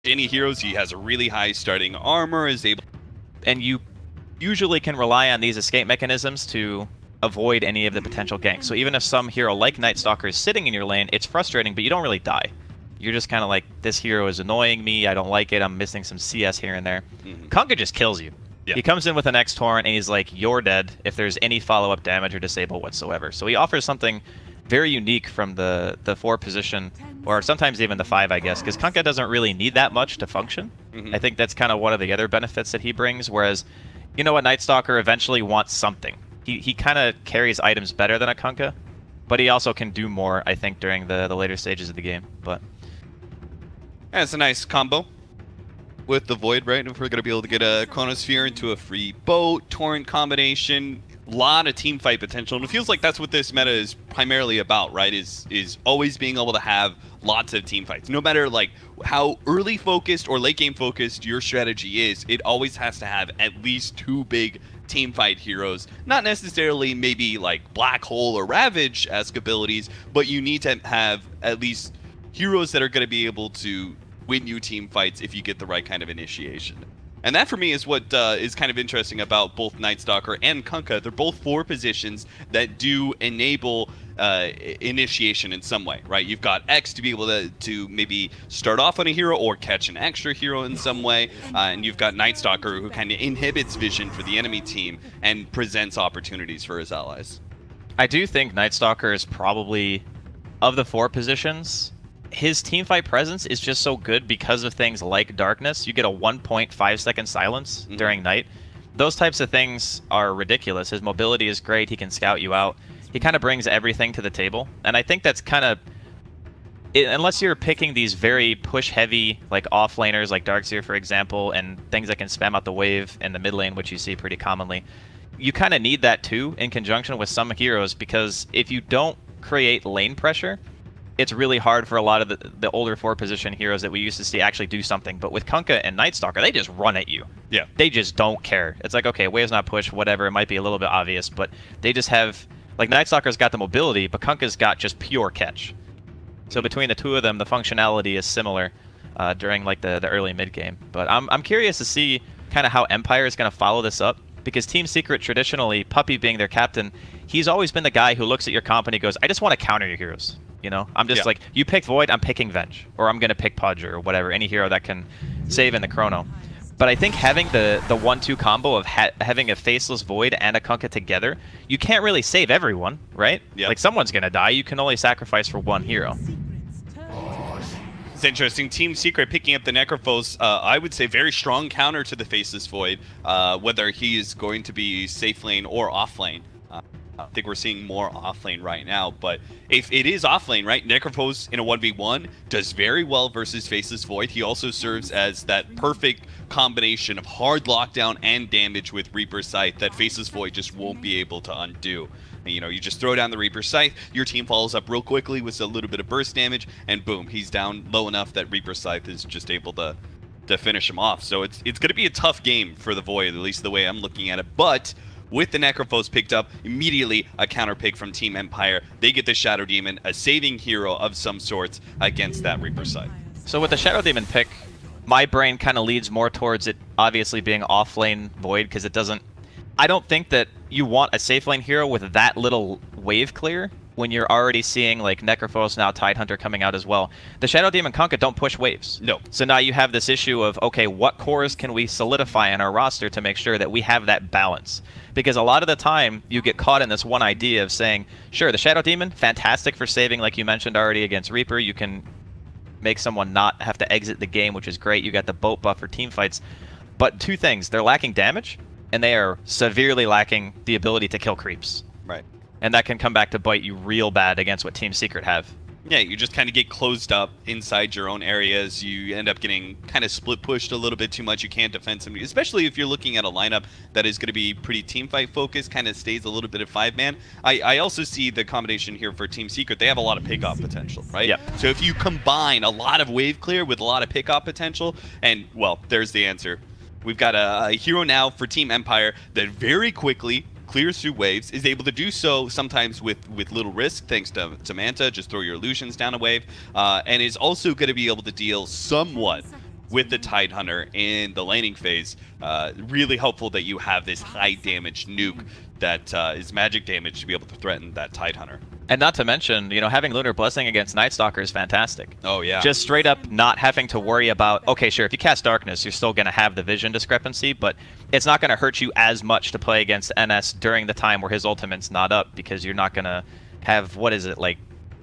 any heroes. He has a really high starting armor, is able... And you usually can rely on these escape mechanisms to avoid any of the potential ganks. So even if some hero like Night Stalker is sitting in your lane, it's frustrating, but you don't really die. You're just kind of like, this hero is annoying me, I don't like it, I'm missing some CS here and there. Kunkka just kills you. Yeah. He comes in with an X-Torrent and he's like, you're dead if there's any follow-up damage or disable whatsoever. So he offers something very unique from the 4 position, or sometimes even the 5, I guess, because Kunkka doesn't really need that much to function. I think that's kind of one of the other benefits that he brings, whereas, you know what, Night Stalker eventually wants something. He kind of carries items better than a Kunkka, but he also can do more, I think, during the later stages of the game. But yeah, it's a nice combo with the Void, right? If we're going to be able to get a Chronosphere into a free boat, Torrent combination, a lot of team fight potential. And it feels like that's what this meta is primarily about, right? Is always being able to have lots of team fights. No matter like how early focused or late game focused your strategy is, it always has to have at least 2 big team fight heroes. Not necessarily maybe like Black Hole or Ravage-esque abilities, but you need to have at least heroes that are going to be able to win you team fights if you get the right kind of initiation. And that for me is what is kind of interesting about both Night Stalker and Kunkka. They're both 4 positions that do enable initiation in some way, right? You've got X to be able to maybe start off on a hero or catch an extra hero in some way, and you've got Night Stalker who kind of inhibits vision for the enemy team and presents opportunities for his allies. I do think Night Stalker is probably, of the 4 positions, his teamfight presence is just so good because of things like darkness. You get a 1.5 second silence during night. Those types of things are ridiculous. His mobility is great. He can scout you out. He kind of brings everything to the table. And I think that's kind of, unless you're picking these very push-heavy, like off-laners, like Darkseer, for example, and things that can spam out the wave in the mid lane, which you see pretty commonly, you kind of need that too in conjunction with some heroes, because if you don't create lane pressure, it's really hard for a lot of the older 4 position heroes that we used to see actually do something. But with Kunkka and Night Stalker, they just run at you. Yeah. They just don't care. It's like, okay, wave's not pushed, whatever. It might be a little bit obvious, but they just have, like, Night Stalker's got the mobility, but Kunkka's got just pure catch. So between the 2 of them, the functionality is similar during like the early mid game. But I'm curious to see kind of how Empire is going to follow this up, because Team Secret traditionally, Puppey being their captain, he's always been the guy who looks at your comp and he goes, I just want to counter your heroes. You know, I'm just like, you picked Void, I'm picking Venge, or I'm going to pick Pudge or whatever, any hero that can save in the Chrono. But I think having the 1-2 combo of having a Faceless Void and a Kunkka together, you can't really save everyone, right? Yep. Like, someone's going to die. You can only sacrifice for 1 hero. It's interesting. Team Secret picking up the Necrophos, I would say very strong counter to the Faceless Void, whether he is going to be safe lane or off lane. I think we're seeing more off lane right now, but if it is off lane, right, Necrophos in a 1v1 does very well versus Faceless Void. He also serves as that perfect combination of hard lockdown and damage with Reaper's Scythe that Faceless Void just won't be able to undo. And, you know, you just throw down the Reaper's Scythe, your team follows up real quickly with a little bit of burst damage, and boom, he's down low enough that Reaper's Scythe is just able to finish him off. So it's going to be a tough game for the Void, at least the way I'm looking at it. But with the Necrophos picked up, immediately a counter pick from Team Empire. They get the Shadow Demon, a saving hero of some sorts against that Reaper side. So with the Shadow Demon pick, my brain kind of leads more towards it obviously being off-lane Void, because it doesn't... I don't think that you want a safe lane hero with that little wave clear when you're already seeing like Necrophos, now Tidehunter coming out as well. The Shadow Demon Kunkka don't push waves. No. So now you have this issue of, okay, what cores can we solidify in our roster to make sure that we have that balance? Because a lot of the time, you get caught in this one idea of saying, sure, the Shadow Demon, fantastic for saving, like you mentioned already, against Reaper. You can make someone not have to exit the game, which is great. You got the boat buff for team fights. But 2 things, they're lacking damage, and they are severely lacking the ability to kill creeps. Right. And that can come back to bite you real bad against what Team Secret have. Yeah, you just kind of get closed up inside your own areas. You end up getting kind of split pushed a little bit too much. You can't defend somebody, especially if you're looking at a lineup that is going to be pretty team fight focused, kind of stays a little bit of 5-man. I also see the combination here for Team Secret. They have a lot of pick-off potential, right? Yeah. So if you combine a lot of wave clear with a lot of pick-off potential, and, well, there's the answer. We've got a hero now for Team Empire that very quickly clears through waves, is able to do so sometimes with little risk, thanks to Manta, just throw your illusions down a wave, and is also going to be able to deal somewhat with the Tidehunter in the laning phase. Really helpful that you have this high damage nuke that is magic damage to be able to threaten that Tidehunter. And not to mention, you know, having Lunar Blessing against Night Stalker is fantastic. Oh, yeah. Just straight up not having to worry about, okay, sure, if you cast Darkness, you're still going to have the vision discrepancy, but it's not going to hurt you as much to play against NS during the time where his ultimate's not up, because you're not going to have, what is it, like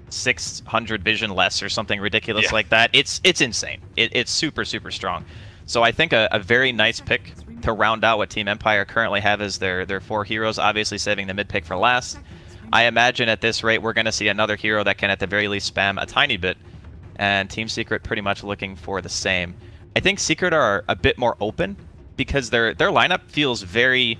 600 vision less or something ridiculous like that. It's insane. It's super, super strong. So I think a very nice pick to round out what Team Empire currently have as their 4 heroes, obviously saving the mid pick for last. I imagine at this rate we're going to see another hero that can at the very least spam a tiny bit, and Team Secret pretty much looking for the same. I think Secret are a bit more open because their lineup feels very,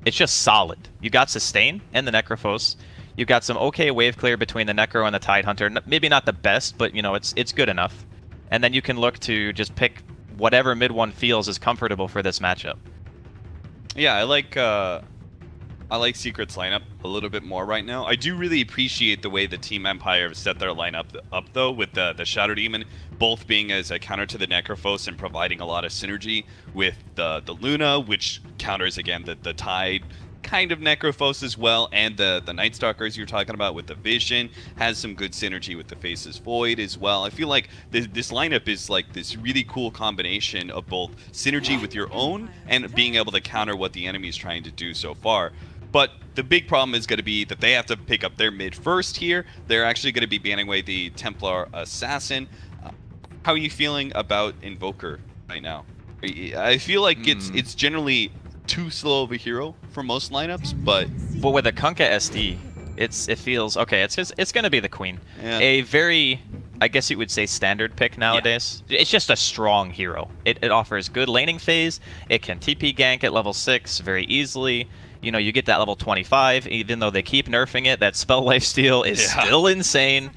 it's just solid. You got Sustain and the Necrophos. You've got some okay wave clear between the Necro and the Tidehunter. Maybe not the best, but you know, it's good enough. And then you can look to just pick whatever mid one feels is comfortable for this matchup. Yeah, I like Secret's lineup a little bit more right now. I do really appreciate the way the Team Empire have set their lineup up though, with the Shadow Demon both being as a counter to the Necrophos and providing a lot of synergy with the Luna, which counters again the Tide kind of Necrophos as well, and the Night Stalkers you're talking about with the Vision has some good synergy with the Face's Void as well. I feel like this lineup is like this really cool combination of both synergy with your own and being able to counter what the enemy is trying to do so far. But the big problem is going to be that they have to pick up their mid first here. They're actually going to be banning away the Templar Assassin. How are you feeling about Invoker right now? I feel like it's generally too slow of a hero for most lineups, but with a Kunkka SD, it feels okay. It's going to be the Queen. Yeah. A very, I guess you would say, standard pick nowadays. Yeah. It's just a strong hero. It offers good laning phase. It can TP gank at level 6 very easily. You know, you get that level 25, even though they keep nerfing it. That spell lifesteal is still insane.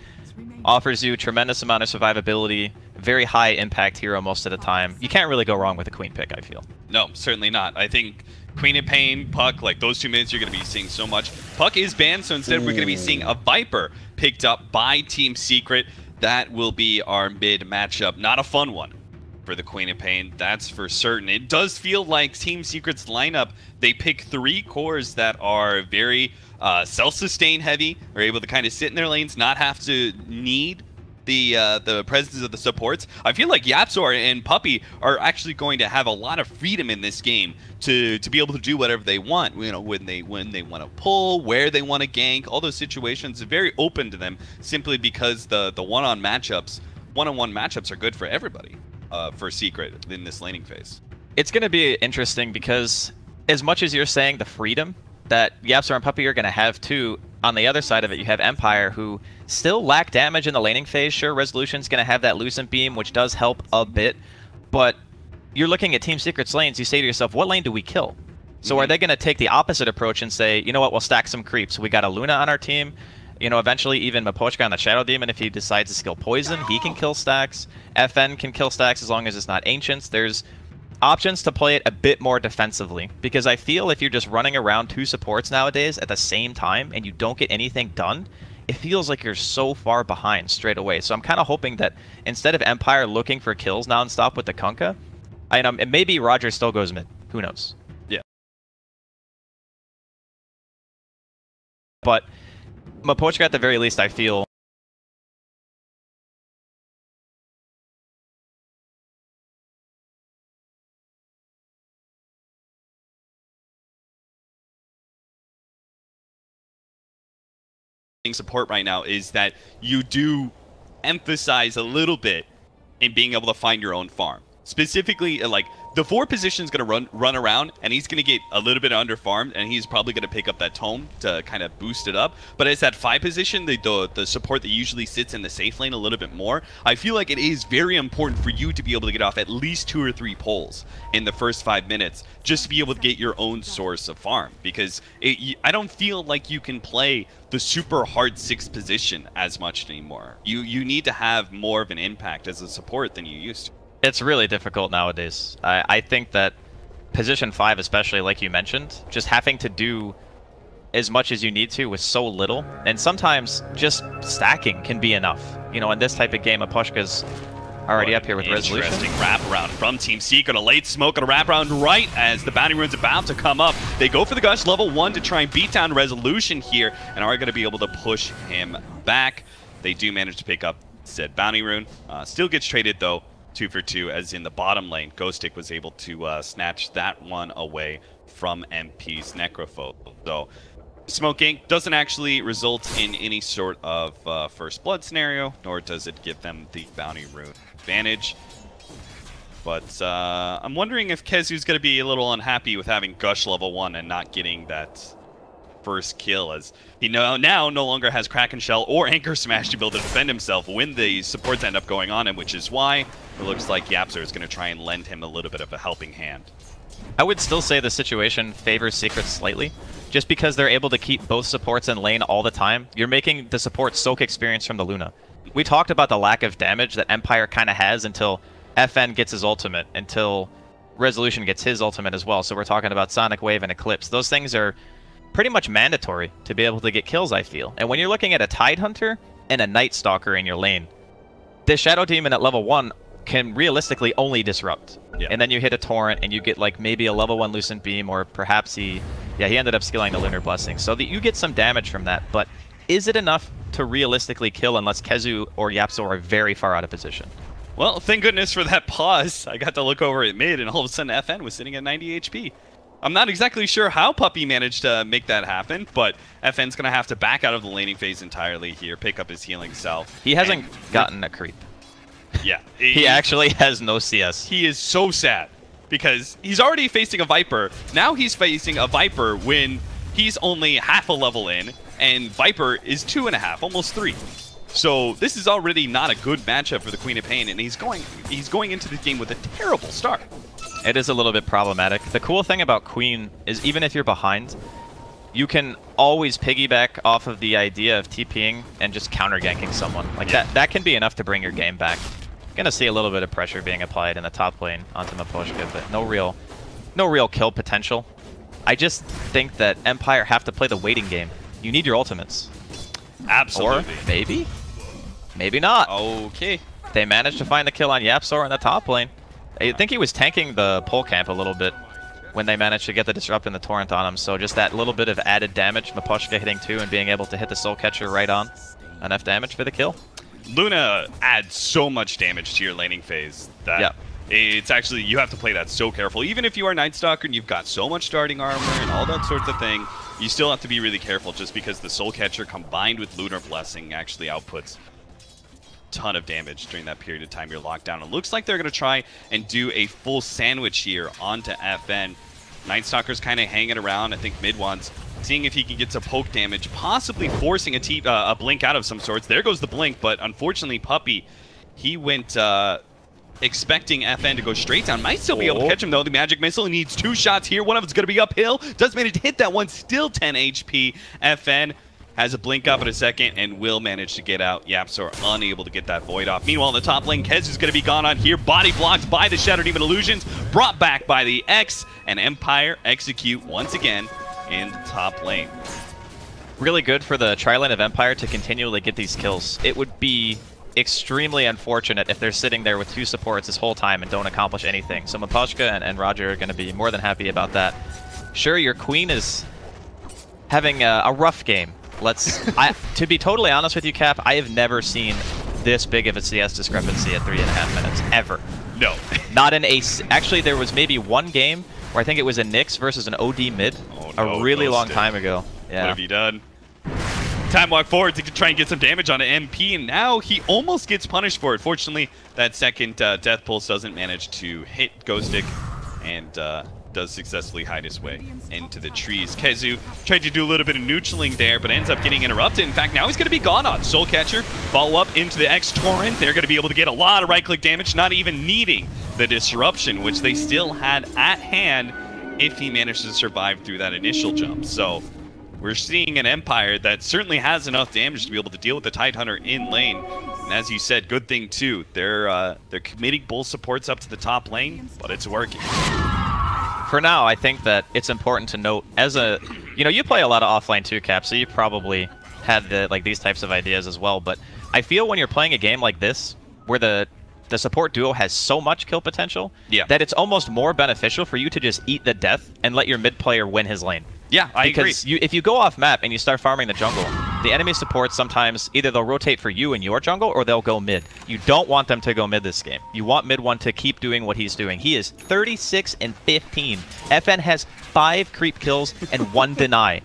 Offers you a tremendous amount of survivability. Very high impact hero most of the time. You can't really go wrong with a Queen pick, I feel. No, certainly not. I think Queen of Pain, Puck, like those 2 mids you're going to be seeing so much. Puck is banned, so instead we're going to be seeing a Viper picked up by Team Secret. That will be our mid matchup. Not a fun one for the Queen of Pain, that's for certain. It does feel like Team Secret's lineup, they pick 3 cores that are very self-sustain heavy, are able to kind of sit in their lanes, not have to need the presence of the supports. I feel like Yapzor and Puppey are actually going to have a lot of freedom in this game to be able to do whatever they want. You know, when they want to pull, where they want to gank, all those situations are very open to them, simply because the one-on-one matchups are good for everybody. For Secret in this laning phase. It's going to be interesting because as much as you're saying the freedom that Yapzor and Puppey are going to have too, on the other side of it you have Empire, who still lack damage in the laning phase. Sure, Resolution's going to have that Lucent Beam, which does help a bit, but you're looking at Team Secret's lanes, you say to yourself, what lane do we kill? So are they going to take the opposite approach and say, you know what, we'll stack some creeps. We got a Luna on our team. You know, eventually even Mapochka on the Shadow Demon, if he decides to skill Poison, he can kill stacks. FN can kill stacks as long as it's not Ancients. There's options to play it a bit more defensively, because I feel if you're just running around 2 supports nowadays at the same time and you don't get anything done, it feels like you're so far behind straight away. So I'm kind of hoping that instead of Empire looking for kills nonstop with the Kunkka, and maybe Roger still goes mid. Who knows? Yeah. But Mapochka at the very least, I feel, support right now is that you do emphasize a little bit in being able to find your own farm. Specifically, like, the 4 position is going to run around, and he's going to get a little bit under farmed, and he's probably going to pick up that tome to kind of boost it up. But as that 5 position, the support that usually sits in the safe lane a little bit more, I feel like it is very important for you to be able to get off at least 2 or 3 pulls in the first 5 minutes, just to be able to get your own source of farm. Because I don't feel like you can play the super hard 6th position as much anymore. You need to have more of an impact as a support than you used to. It's really difficult nowadays. I think that position 5, especially like you mentioned, just having to do as much as you need to with so little, and sometimes just stacking can be enough. You know, in this type of game, Apushka's Already up here with Resolution. Interesting wraparound from Team Secret. A late smoke and a wraparound right as the Bounty Rune's about to come up. They go for the Gush level 1 to try and beat down Resolution here and are going to be able to push him back. They do manage to pick up said Bounty Rune. Still gets traded though, 2 for 2, as in the bottom lane. Ghostic was able to snatch that one away from MP's Necrophobe. So smoking doesn't actually result in any sort of first blood scenario, nor does it give them the Bounty Rune advantage. But I'm wondering if Kezu's going to be a little unhappy with having Gush level 1 and not getting that first kill, as he now no longer has Kraken Shell or Anchor Smash to be able to defend himself when the supports end up going on him, which is why it looks like Yapzor is going to try and lend him a little bit of a helping hand. I would still say the situation favors Secret slightly, just because they're able to keep both supports in lane all the time. You're making the support soak experience from the Luna. We talked about the lack of damage that Empire kind of has until FN gets his ultimate, until Resolution gets his ultimate as well. So we're talking about Sonic Wave and Eclipse. Those things are pretty much mandatory to be able to get kills, I feel. And when you're looking at a Tidehunter and a Night Stalker in your lane, the Shadow Demon at level 1 can realistically only disrupt. Yeah. And then you hit a Torrent and you get like maybe a level 1 Lucent Beam, or perhaps he ended up skilling the Lunar Blessing. So that you get some damage from that, but is it enough to realistically kill unless Kezu or Yapzor are very far out of position? Well, thank goodness for that pause. I got to look over at mid and all of a sudden FN was sitting at 90 HP. I'm not exactly sure how Puppey managed to make that happen, but FN's going to have to back out of the laning phase entirely here, pick up his healing self. He hasn't gotten a creep. Yeah. He actually has no CS. He is so sad because he's already facing a Viper. Now he's facing a Viper when he's only half a level in, and Viper is 2.5, almost 3. So this is already not a good matchup for the Queen of Pain, and he's going into the game with a terrible start. It is a little bit problematic. The cool thing about Queen is even if you're behind, you can always piggyback off of the idea of TPing and just counter-ganking someone. Like that can be enough to bring your game back. Gonna see a little bit of pressure being applied in the top lane onto Miposhka, but no real kill potential. I just think that Empire have to play the waiting game. You need your ultimates. Absolutely. Or maybe not. Okay. They managed to find the kill on Yapzor in the top lane. I think he was tanking the pole camp a little bit when they managed to get the Disrupt and the Torrent on him, so just that little bit of added damage, Miposhka hitting 2 and being able to hit the Soul Catcher right on. Enough damage for the kill. Luna adds so much damage to your laning phase that it's actually, you have to play that so careful. Even if you are Night Stalker and you've got so much starting armor and all that sorts of thing, you still have to be really careful just because the Soul Catcher combined with Lunar Blessing actually outputs ton of damage during that period of time you're locked down. It looks like they're going to try and do a full sandwich here onto FN. Night Stalker's kind of hanging around. I think mid wants, seeing if he can get some poke damage, possibly forcing a blink out of some sorts. There goes the blink, but unfortunately Puppey, he went expecting FN to go straight down. Might still be able to catch him though. The magic missile needs 2 shots here. One of it's going to be uphill. Does manage to hit that one. Still 10 HP. FN has a blink up in a second and will manage to get out. Yapzor unable to get that void off. Meanwhile, in the top lane, Kez is going to be gone on here. Body blocked by the Shadow Demon Illusions. Brought back by the X. And Empire execute once again in the top lane. Really good for the tri-lane of Empire to continually get these kills. It would be extremely unfortunate if they're sitting there with 2 supports this whole time and don't accomplish anything. So Miposhka and Roger are going to be more than happy about that. Sure, your Queen is having a rough game. To be totally honest with you, Cap, I have never seen this big of a CS discrepancy at 3.5 minutes, ever. No. Not in a... Actually, there was maybe one game where I think it was a Nyx versus an OD mid a really long time ago. Yeah. What have you done? Time walk forward to try and get some damage on an MP, and now he almost gets punished for it. Fortunately, that second Death Pulse doesn't manage to hit Ghostic, and does successfully hide his way into the trees. Kezu tried to do a little bit of neutraling there, but ends up getting interrupted. In fact, now he's going to be gone on. Soul Catcher, follow up into the X-Torrent. They're going to be able to get a lot of right-click damage, not even needing the disruption, which they still had at hand if he managed to survive through that initial jump. So we're seeing an Empire that certainly has enough damage to be able to deal with the Tidehunter in lane. And as you said, good thing too, they're committing both supports up to the top lane, but it's working. For now, I think that it's important to note, as a, you play a lot of offlane too, Cap, so you probably had these types of ideas as well, but I feel when you're playing a game like this, where the the support duo has so much kill potential that it's almost more beneficial for you to just eat the death and let your mid player win his lane. Yeah, I agree. Because if you go off map and you start farming the jungle, the enemy supports sometimes either they'll rotate for you in your jungle or they'll go mid. You don't want them to go mid this game. You want mid one to keep doing what he's doing. He is 36 and 15. FN has 5 creep kills and 1 deny.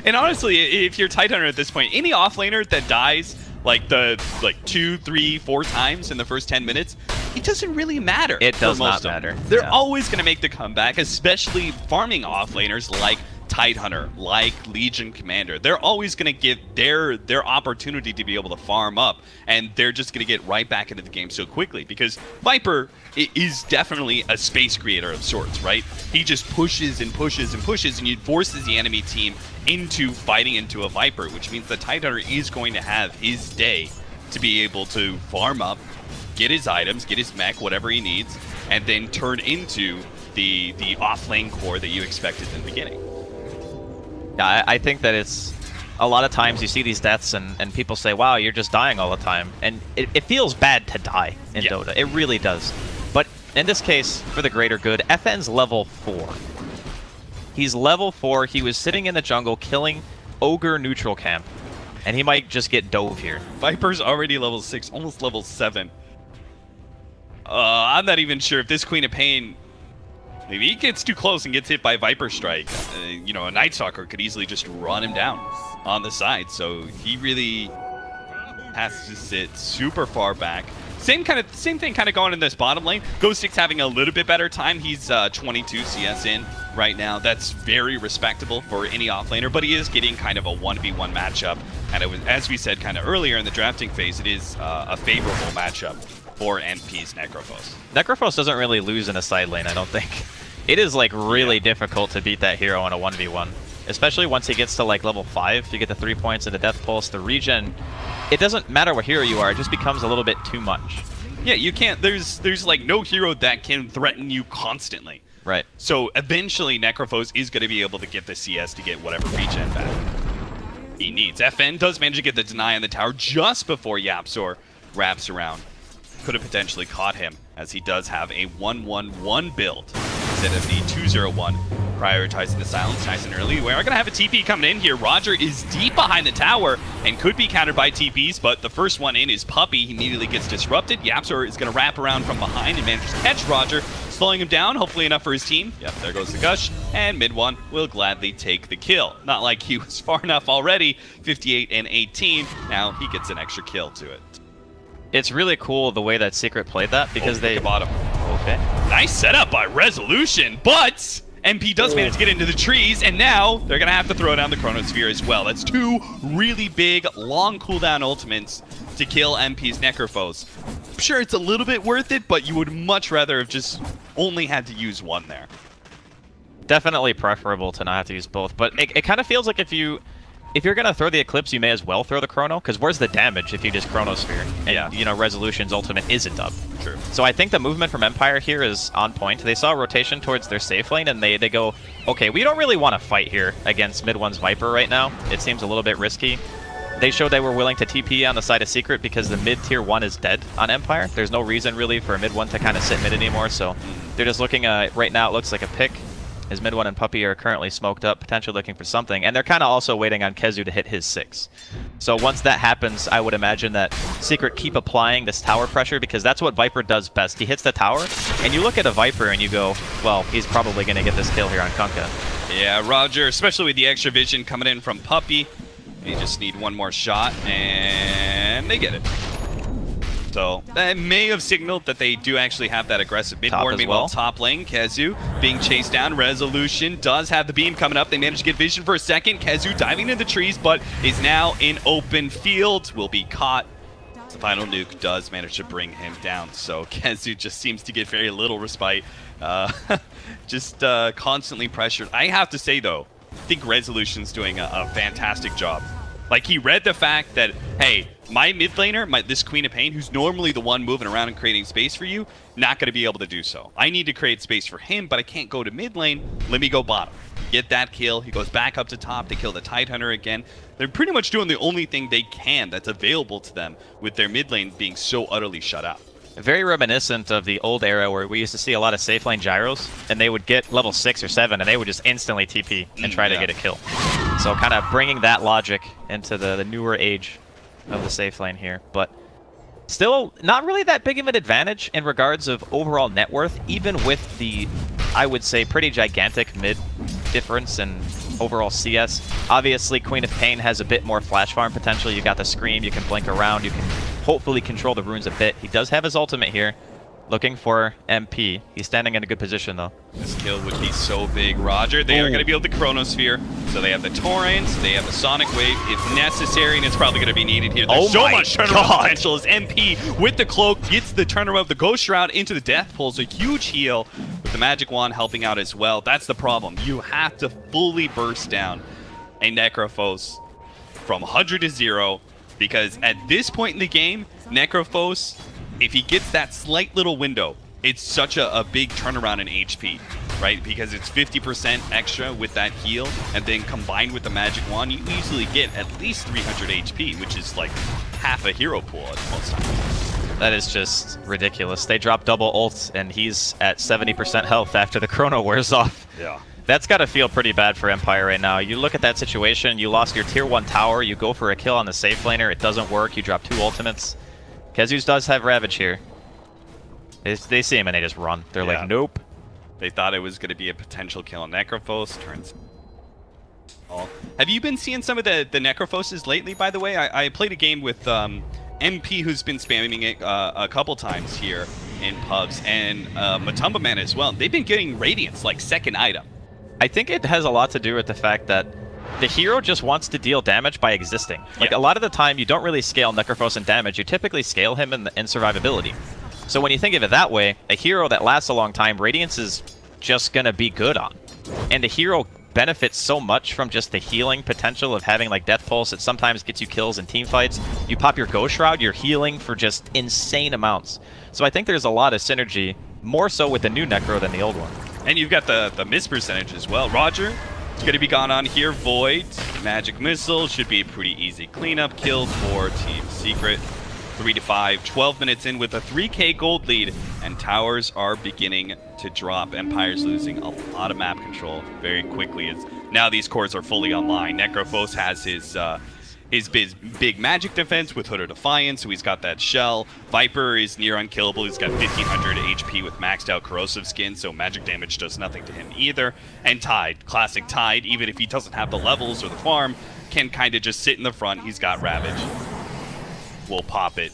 And honestly, if you're Tidehunter at this point, any offlaner that dies like 2, 3, 4 times in the first 10 minutes, it doesn't really matter. It does not matter. They're always going to make the comeback, especially farming offlaners like Tidehunter, like Legion Commander. They're always going to get their opportunity to be able to farm up, and they're just going to get right back into the game so quickly because Viper is definitely a space creator of sorts, right? He just pushes and pushes and pushes, and he forces the enemy team into fighting into a Viper, which means that Tidehunter is going to have his day to be able to farm up, get his items, get his mech, whatever he needs, and then turn into the off-lane core that you expected in the beginning. Yeah, I think that it's a lot of times you see these deaths and people say, wow, you're just dying all the time. And it feels bad to die in Dota. It really does. But in this case, for the greater good, FN's level 4. He's level 4. He was sitting in the jungle killing Ogre neutral camp. And he might just get dove here. Viper's already level 6, almost level 7. I'm not even sure if this Queen of Pain... Maybe he gets too close and gets hit by Viper Strike. You know, a Night Stalker could easily just run him down on the side. So he really has to sit super far back. Same thing kind of going in this bottom lane. Ghostix having a little bit better time. He's 22 CS in right now. That's very respectable for any offlaner, but he is getting kind of a 1v1 matchup. And it was, as we said kind of earlier in the drafting phase, it is a favorable matchup for NP's Necrophos. Necrophos doesn't really lose in a side lane, I don't think. It is like really difficult to beat that hero in a 1v1. Especially once he gets to like level 5, you get the 3 points and the Death Pulse, the regen. It doesn't matter what hero you are, it just becomes a little bit too much. Yeah, you can't, there's like no hero that can threaten you constantly. Right. So eventually Necrophos is going to be able to get the CS to get whatever regen back he needs. FN does manage to get the deny on the tower just before Yapzor wraps around. Could have potentially caught him, as he does have a 1-1-1 build instead of the 2-0-1, prioritizing the silence nice and early. We are going to have a TP coming in here. Roger is deep behind the tower and could be countered by TPs, but the first one in is Puppey. He immediately gets disrupted. Yapzor is going to wrap around from behind and manages to catch Roger, slowing him down, hopefully enough for his team. Yep, there goes the Gush, and mid one will gladly take the kill. Not like he was far enough already, 58 and 18. Now he gets an extra kill to it. It's really cool the way that Secret played that because they bottom. Okay. Nice setup by Resolution, but MP does manage to get into the trees, and now they're gonna have to throw down the Chronosphere as well. That's 2 really big, long cooldown ultimates to kill MP's Necrophos. I'm sure it's a little bit worth it, but you would much rather have just only had to use one there. Definitely preferable to not have to use both, but it kind of feels like if you're gonna throw the Eclipse, you may as well throw the Chrono, because where's the damage if you just Chronosphere? And, you know, Resolution's ultimate is a dub. True. So I think the movement from Empire here is on point. They saw rotation towards their safe lane, and they go, okay, we don't really want to fight here against mid one's Viper right now. It seems a little bit risky. They showed they were willing to TP on the side of Secret because the mid tier 1 is dead on Empire. There's no reason really for mid 1 to kind of sit mid anymore, so they're just looking, right now it looks like a pick. His mid 1 and Puppey are currently smoked up, potentially looking for something, and they're kind of also waiting on Kezu to hit his 6. So once that happens, I would imagine that Secret keep applying this tower pressure, because that's what Viper does best. He hits the tower, and you look at a Viper and you go, well, he's probably going to get this kill here on Kunkka. Yeah, Roger, especially with the extra vision coming in from Puppey. They just need one more shot, and they get it. So that may have signaled that they do actually have that aggressive mid board. Meanwhile, top lane, Kezu being chased down. Resolution does have the beam coming up. They managed to get vision for a second. Kezu diving into the trees, but is now in open field. Will be caught. The final nuke does manage to bring him down. So Kezu just seems to get very little respite. Just constantly pressured. I have to say, though, I think Resolution's doing a fantastic job. Like, he read the fact that, hey, my mid laner, this Queen of Pain, who's normally the one moving around and creating space for you, not going to be able to do so. I need to create space for him, but I can't go to mid lane. Let me go bottom. Get that kill. He goes back up to top to kill the Tidehunter again. They're pretty much doing the only thing they can that's available to them with their mid lane being so utterly shut out. Very reminiscent of the old era where we used to see a lot of safe lane gyros, and they would get level 6 or 7, and they would just instantly TP and try to get a kill. So kind of bringing that logic into the newer age of the safe lane here. But still not really that big of an advantage in regards of overall net worth, even with the, I would say, pretty gigantic mid difference in overall CS. Obviously, Queen of Pain has a bit more flash farm potential. You got the Scream, you can blink around, you can hopefully control the runes a bit. He does have his ultimate here, looking for MP. He's standing in a good position, though. This kill would be so big, Roger. They are going to be able to Chronosphere, so they have the Torrents, they have the Sonic Wave if necessary, and it's probably going to be needed here. There's so much turnaround potential as MP with the cloak gets the turnaround of the Ghost Shroud into the Death Pulse, a huge heal with the Magic Wand helping out as well. That's the problem. You have to fully burst down a Necrophos from 100 to 0, because at this point in the game, Necrophos, if he gets that slight little window, it's such a big turnaround in HP, right? Because it's 50% extra with that heal, and then combined with the Magic Wand, you easily get at least 300 HP, which is like half a hero pool at most times. That is just ridiculous. They drop double ults, and he's at 70% health after the Chrono wears off. Yeah. That's got to feel pretty bad for Empire right now. You look at that situation, you lost your tier 1 tower, you go for a kill on the safe laner, it doesn't work, you drop 2 ultimates. Kezus does have Ravage here. They see him and they just run. They're like, nope. They thought it was going to be a potential kill on Necrophos. Turns. Have you been seeing some of the Necrophoses lately, by the way? I played a game with MP, who's been spamming it a couple times here in pubs, and Matumba Man as well. They've been getting Radiance, like second item. I think it has a lot to do with the fact that the hero just wants to deal damage by existing. Like, a lot of the time, you don't really scale Necrophos in damage. You typically scale him in survivability. So when you think of it that way, a hero that lasts a long time, Radiance is just going to be good on. And the hero benefits so much from just the healing potential of having, like, Death Pulse. It sometimes gets you kills in team fights. You pop your Ghost Shroud, you're healing for just insane amounts. So I think there's a lot of synergy, more so with the new Necro than the old one. And you've got the miss percentage as well. Roger, it's going to be gone on here. Void, Magic Missile, should be a pretty easy cleanup kill for Team Secret. 3 to 5, 12 minutes in with a 3K gold lead, and towers are beginning to drop. Empire's losing a lot of map control very quickly as now these cores are fully online. Necrophos has his big magic defense with Hood of Defiance, so he's got that shell. Viper is near unkillable. He's got 1500 HP with maxed out corrosive skin, so magic damage does nothing to him either. And Tide, classic Tide, even if he doesn't have the levels or the farm, can kind of just sit in the front. He's got Ravage. Will pop it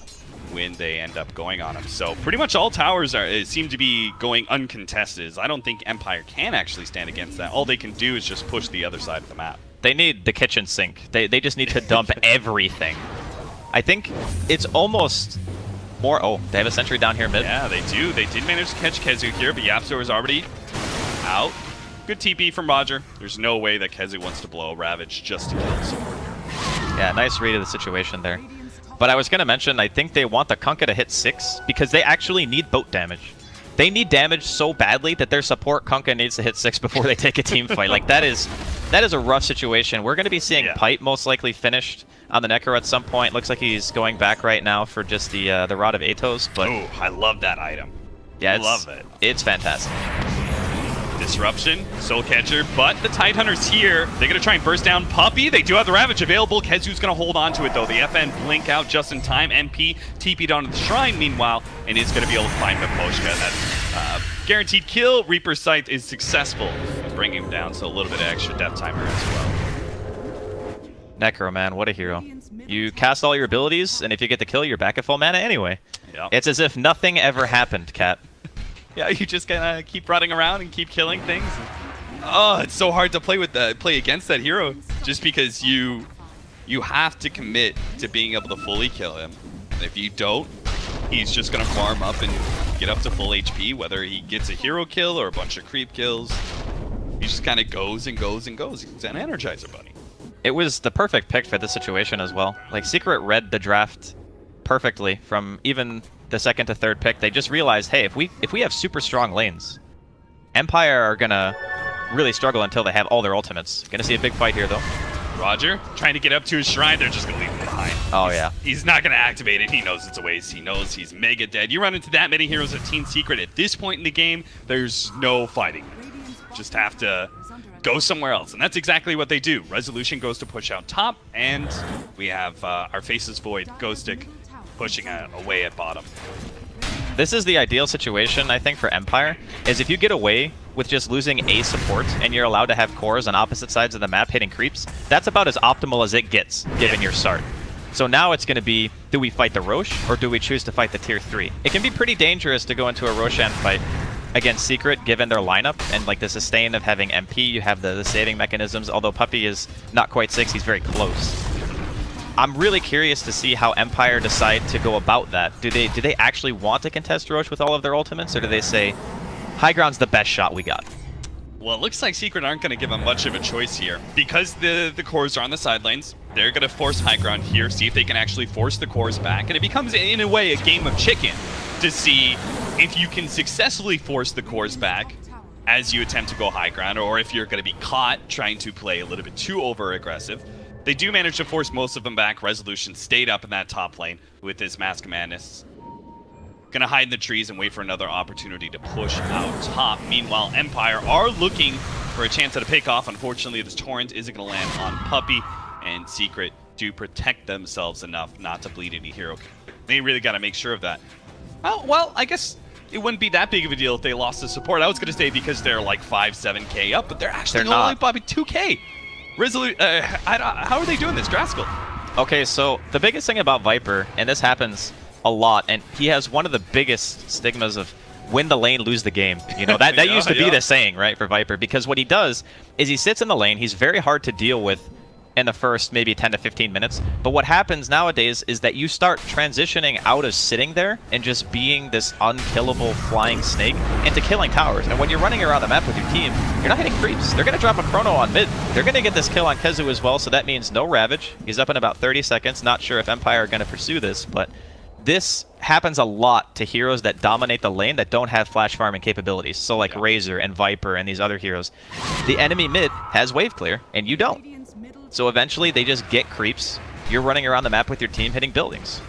when they end up going on him. So pretty much all towers seem to be going uncontested. I don't think Empire can actually stand against that. All they can do is just push the other side of the map. They need the kitchen sink. They just need to dump everything. I think it's almost more... Oh, they have a sentry down here mid. Yeah, they do. They did manage to catch Kezu here, but Yapzor is already out. Good TP from Roger. There's no way that Kezu wants to blow a Ravage just to kill the support here. Yeah, nice read of the situation there. But I was going to mention, I think they want the Kunkka to hit 6 because they actually need boat damage. They need damage so badly that their support Kunkka needs to hit 6 before they take a team fight. Like, that is a rough situation. We're going to be seeing Pipe most likely finished on the Necro at some point. Looks like he's going back right now for just the Rod of Atos. But ooh, I love that item. Yeah, I love it. It's fantastic. Disruption, Soul Catcher, but the Tidehunter's here. They're going to try and burst down Puppey. They do have the Ravage available. Kezu's going to hold on to it, though. The FN blink out just in time. MP TP'd onto the Shrine, meanwhile, and is going to be able to find Miposhka. That's guaranteed kill. Reaper's Sight is successful, bringing him down, so a little bit of extra death timer as well. Necro, man, what a hero. You cast all your abilities, and if you get the kill, you're back at full mana anyway. Yep. It's as if nothing ever happened, Cat. Yeah, you just gotta keep running around and keep killing things. Oh, it's so hard to play against that hero, just because you have to commit to being able to fully kill him. And if you don't, he's just gonna farm up and get up to full HP, whether he gets a hero kill or a bunch of creep kills. He just kind of goes and goes and goes. He's an Energizer Bunny. It was the perfect pick for this situation as well. Like, Secret read the draft perfectly from even the second to third pick. They just realized, hey, if we have super strong lanes, Empire are gonna really struggle until they have all their ultimates. Gonna see a big fight here, though. Roger trying to get up to his shrine. They're just gonna leave him behind. fine. Oh, yeah. He's not going to activate it. He knows it's a waste. He knows he's mega dead. You run into that many heroes at Team Secret at this point in the game, there's no fighting. Just have to go somewhere else. And that's exactly what they do. Resolution goes to push out top, and we have our Faceless Void, Ghostic, pushing away at bottom. This is the ideal situation, I think, for Empire, is if you get away with just losing a support and you're allowed to have cores on opposite sides of the map hitting creeps, that's about as optimal as it gets, given your start. So now it's going to be, do we fight the Roche, or do we choose to fight the Tier 3? It can be pretty dangerous to go into a Roshan fight against Secret, given their lineup, and like the sustain of having MP, you have the saving mechanisms, although Puppey is not quite 6, he's very close. I'm really curious to see how Empire decide to go about that. Do they actually want to contest Roche with all of their ultimates, or do they say, high ground's the best shot we got? Well, it looks like Secret aren't going to give them much of a choice here. Because the cores are on the side lanes, they're going to force high ground here, see if they can actually force the cores back. And it becomes, in a way, a game of chicken to see if you can successfully force the cores back as you attempt to go high ground, or if you're going to be caught trying to play a little bit too over-aggressive. They do manage to force most of them back. Resolution stayed up in that top lane with his Mask of Madness. Gonna hide in the trees and wait for another opportunity to push out top. Meanwhile, Empire are looking for a chance at a pick off. Unfortunately, this Torrent isn't gonna land on Puppey, and Secret do protect themselves enough not to bleed any hero. They really gotta make sure of that. Oh, well, I guess it wouldn't be that big of a deal if they lost the support. I was gonna say because they're like 5-7k up, but they're actually only probably 2k. How are they doing this, Draskell? Okay, so the biggest thing about Viper, and this happens a lot, and he has one of the biggest stigmas of win the lane, lose the game. You know, that used to be the saying, right, for Viper, because what he does is he sits in the lane, he's very hard to deal with in the first maybe 10 to 15 minutes, but what happens nowadays is that you start transitioning out of sitting there and just being this unkillable flying snake into killing towers. And when you're running around the map with your team, you're not hitting creeps. They're going to drop a chrono on mid. They're going to get this kill on Kezu as well, so that means no Ravage. He's up in about 30 seconds. Not sure if Empire are going to pursue this, but this happens a lot to heroes that dominate the lane that don't have flash farming capabilities. So like Razor and Viper and these other heroes. The enemy mid has wave clear, and you don't. So eventually they just get creeps. You're running around the map with your team hitting buildings.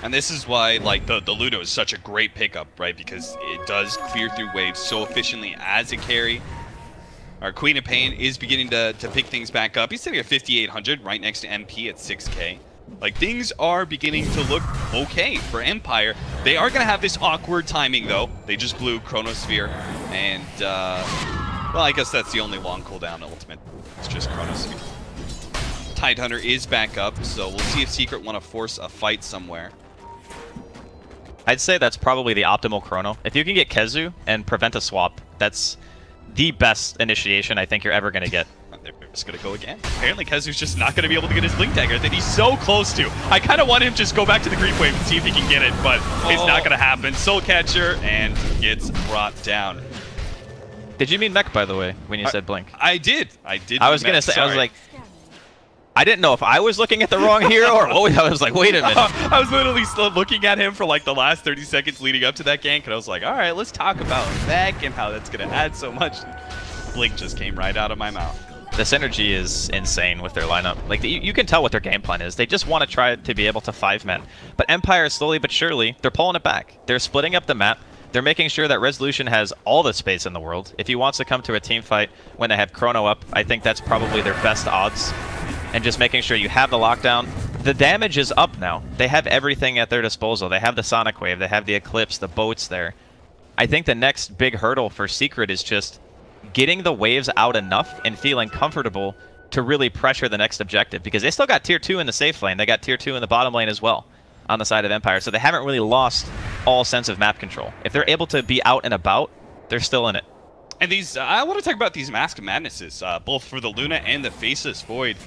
And this is why like the Ludo is such a great pickup, right? Because it does clear through waves so efficiently as a carry. Our Queen of Pain is beginning to pick things back up. He's sitting at 5,800 right next to MP at 6k. Like, things are beginning to look okay for Empire. They are going to have this awkward timing, though. They just blew Chronosphere, and, well, I guess that's the only long cooldown ultimate. It's just Chronosphere. Tidehunter is back up, so we'll see if Secret want to force a fight somewhere. I'd say that's probably the optimal Chrono. If you can get Kezu and prevent a swap, that's the best initiation I think you're ever going to get. They're just going to go again. Apparently Kezu's just not going to be able to get his Blink Dagger that he's so close to. I kind of want him to just go back to the Grief Wave and see if he can get it, but it's not going to happen. Soul Catcher, and gets brought down. Did you mean mech, by the way, when you said Blink? I did. I was going to say, I was like, I didn't know if I was looking at the wrong hero or what. I was like, wait a minute. I was literally still looking at him for like the last 30 seconds leading up to that gank, and I was like, all right, let's talk about mech and how that's going to add so much. Blink just came right out of my mouth. The synergy is insane with their lineup. Like, you can tell what their game plan is. They just want to try to be able to 5-man. But Empire, slowly but surely, they're pulling it back. They're splitting up the map. They're making sure that Resolution has all the space in the world. If he wants to come to a team fight when they have Chrono up, I think that's probably their best odds. And just making sure you have the lockdown. The damage is up now. They have everything at their disposal. They have the Sonic Wave. They have the Eclipse, the boats there. I think the next big hurdle for Secret is just getting the waves out enough and feeling comfortable to really pressure the next objective, because they still got tier 2 in the safe lane. They got tier 2 in the bottom lane as well on the side of Empire, so they haven't really lost all sense of map control. If they're able to be out and about, they're still in it. And these, I want to talk about these Mask of Madnesses, both for the Luna and the Faceless Void.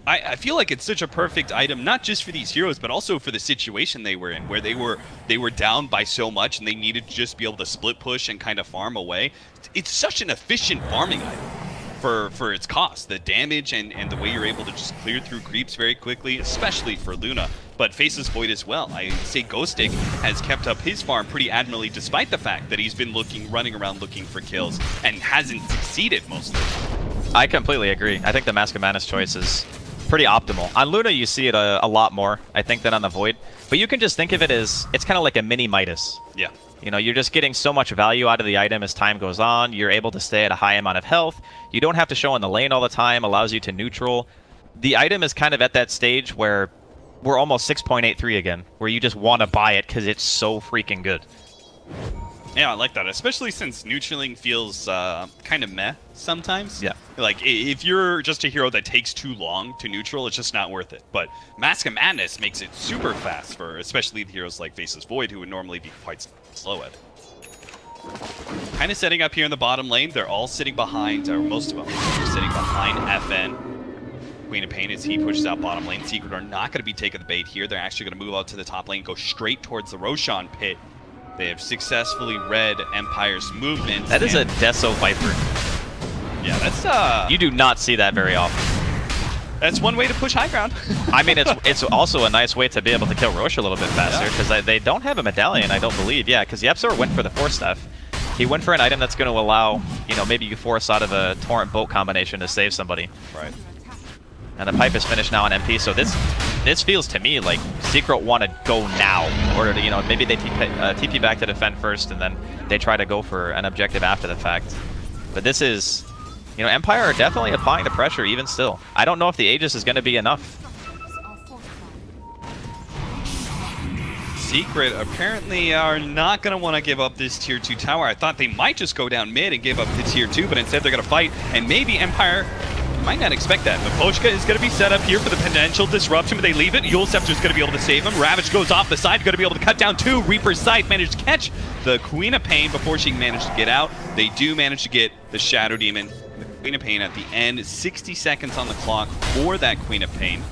I feel like it's such a perfect item, not just for these heroes, but also for the situation they were in, where they were down by so much and they needed to just be able to split push and kind of farm away. It's such an efficient farming item for its cost, the damage and the way you're able to just clear through creeps very quickly, especially for Luna, but Faceless Void as well. I say Ghostic has kept up his farm pretty admirably, despite the fact that he's been running around looking for kills and hasn't succeeded most of the time. I completely agree. I think the Mask of Madness choice is pretty optimal. On Luna, you see it a lot more, I think, than on the Void. But you can just think of it as, it's kind of like a mini Midas. Yeah. You know, you're just getting so much value out of the item as time goes on. You're able to stay at a high amount of health. You don't have to show in the lane all the time, allows you to neutral. The item is kind of at that stage where we're almost 6.83 again, where you just want to buy it because it's so freaking good. Yeah, I like that, especially since neutraling feels kind of meh sometimes. Yeah. Like, if you're just a hero that takes too long to neutral, it's just not worth it. But Mask of Madness makes it super fast for especially the heroes like Faceless Void, who would normally be quite slow at it. Kind of setting up here in the bottom lane. They're all sitting behind, or most of them are sitting behind FN. Queen of Pain, as he pushes out bottom lane. Secret are not going to be taking the bait here. They're actually going to move out to the top lane, go straight towards the Roshan pit. They have successfully read Empire's movement. That is a Deso Viper. Yeah, that's You do not see that very often. That's one way to push high ground. I mean, it's also a nice way to be able to kill Roche a little bit faster, because they don't have a medallion, I don't believe. Yeah, because Yepzor went for the Force Staff. He went for an item that's going to allow, you know, maybe you force out of a Torrent Boat combination to save somebody. Right. And the pipe is finished now on MP, so this feels to me like Secret want to go now in order to, you know, maybe they TP back to defend first, and then they try to go for an objective after the fact. But this is, you know, Empire are definitely applying the pressure even still. I don't know if the Aegis is going to be enough. Secret apparently are not going to want to give up this tier 2 tower. I thought they might just go down mid and give up the tier 2, but instead they're going to fight, and maybe Empire might not expect that. Miposhka is going to be set up here for the potential disruption, but they leave it. Yule Scepter is going to be able to save him. Ravage goes off the side, going to be able to cut down 2. Reaper's Sight managed to catch the Queen of Pain before she managed to get out. They do manage to get the Shadow Demon, the Queen of Pain at the end. 60 seconds on the clock for that Queen of Pain.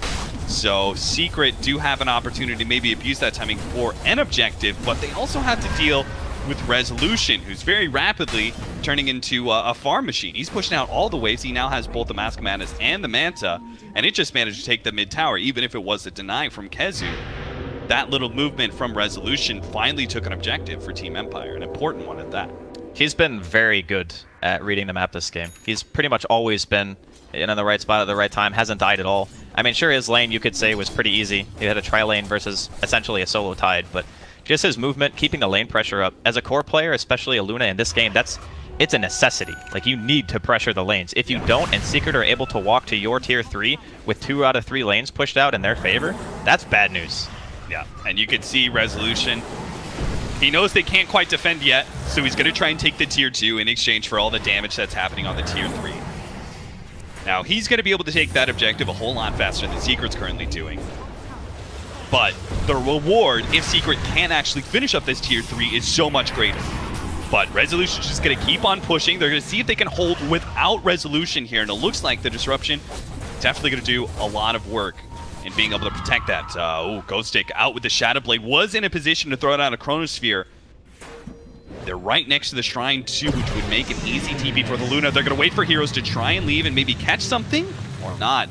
So Secret do have an opportunity to maybe abuse that timing for an objective, but they also have to deal with Resolution, who's very rapidly turning into a farm machine. He's pushing out all the waves. He now has both the Mask of Madness and the Manta, and it just managed to take the mid tower, even if it was a deny from Kezu. That little movement from Resolution finally took an objective for Team Empire, an important one at that. He's been very good at reading the map this game. He's pretty much always been in the right spot at the right time, hasn't died at all. I mean, sure, his lane, you could say, was pretty easy. He had a tri-lane versus essentially a solo Tide, but just his movement, keeping the lane pressure up. As a core player, especially a Luna in this game, it's a necessity. Like, you need to pressure the lanes. If you don't, and Secret are able to walk to your tier 3 with 2 out of 3 lanes pushed out in their favor, that's bad news. Yeah, and you can see Resolution. He knows they can't quite defend yet, so he's going to try and take the tier 2 in exchange for all the damage that's happening on the tier 3. Now, he's going to be able to take that objective a whole lot faster than Secret's currently doing. But the reward, if Secret can actually finish up this tier 3, is so much greater. But Resolution's just going to keep on pushing. They're going to see if they can hold without Resolution here, and it looks like the Disruption is definitely going to do a lot of work in being able to protect that. Ghost Stick out with the Shadow Blade, was in a position to throw down a Chronosphere. They're right next to the Shrine too, which would make an easy TP for the Luna. They're going to wait for Heroes to try and leave and maybe catch something, or not.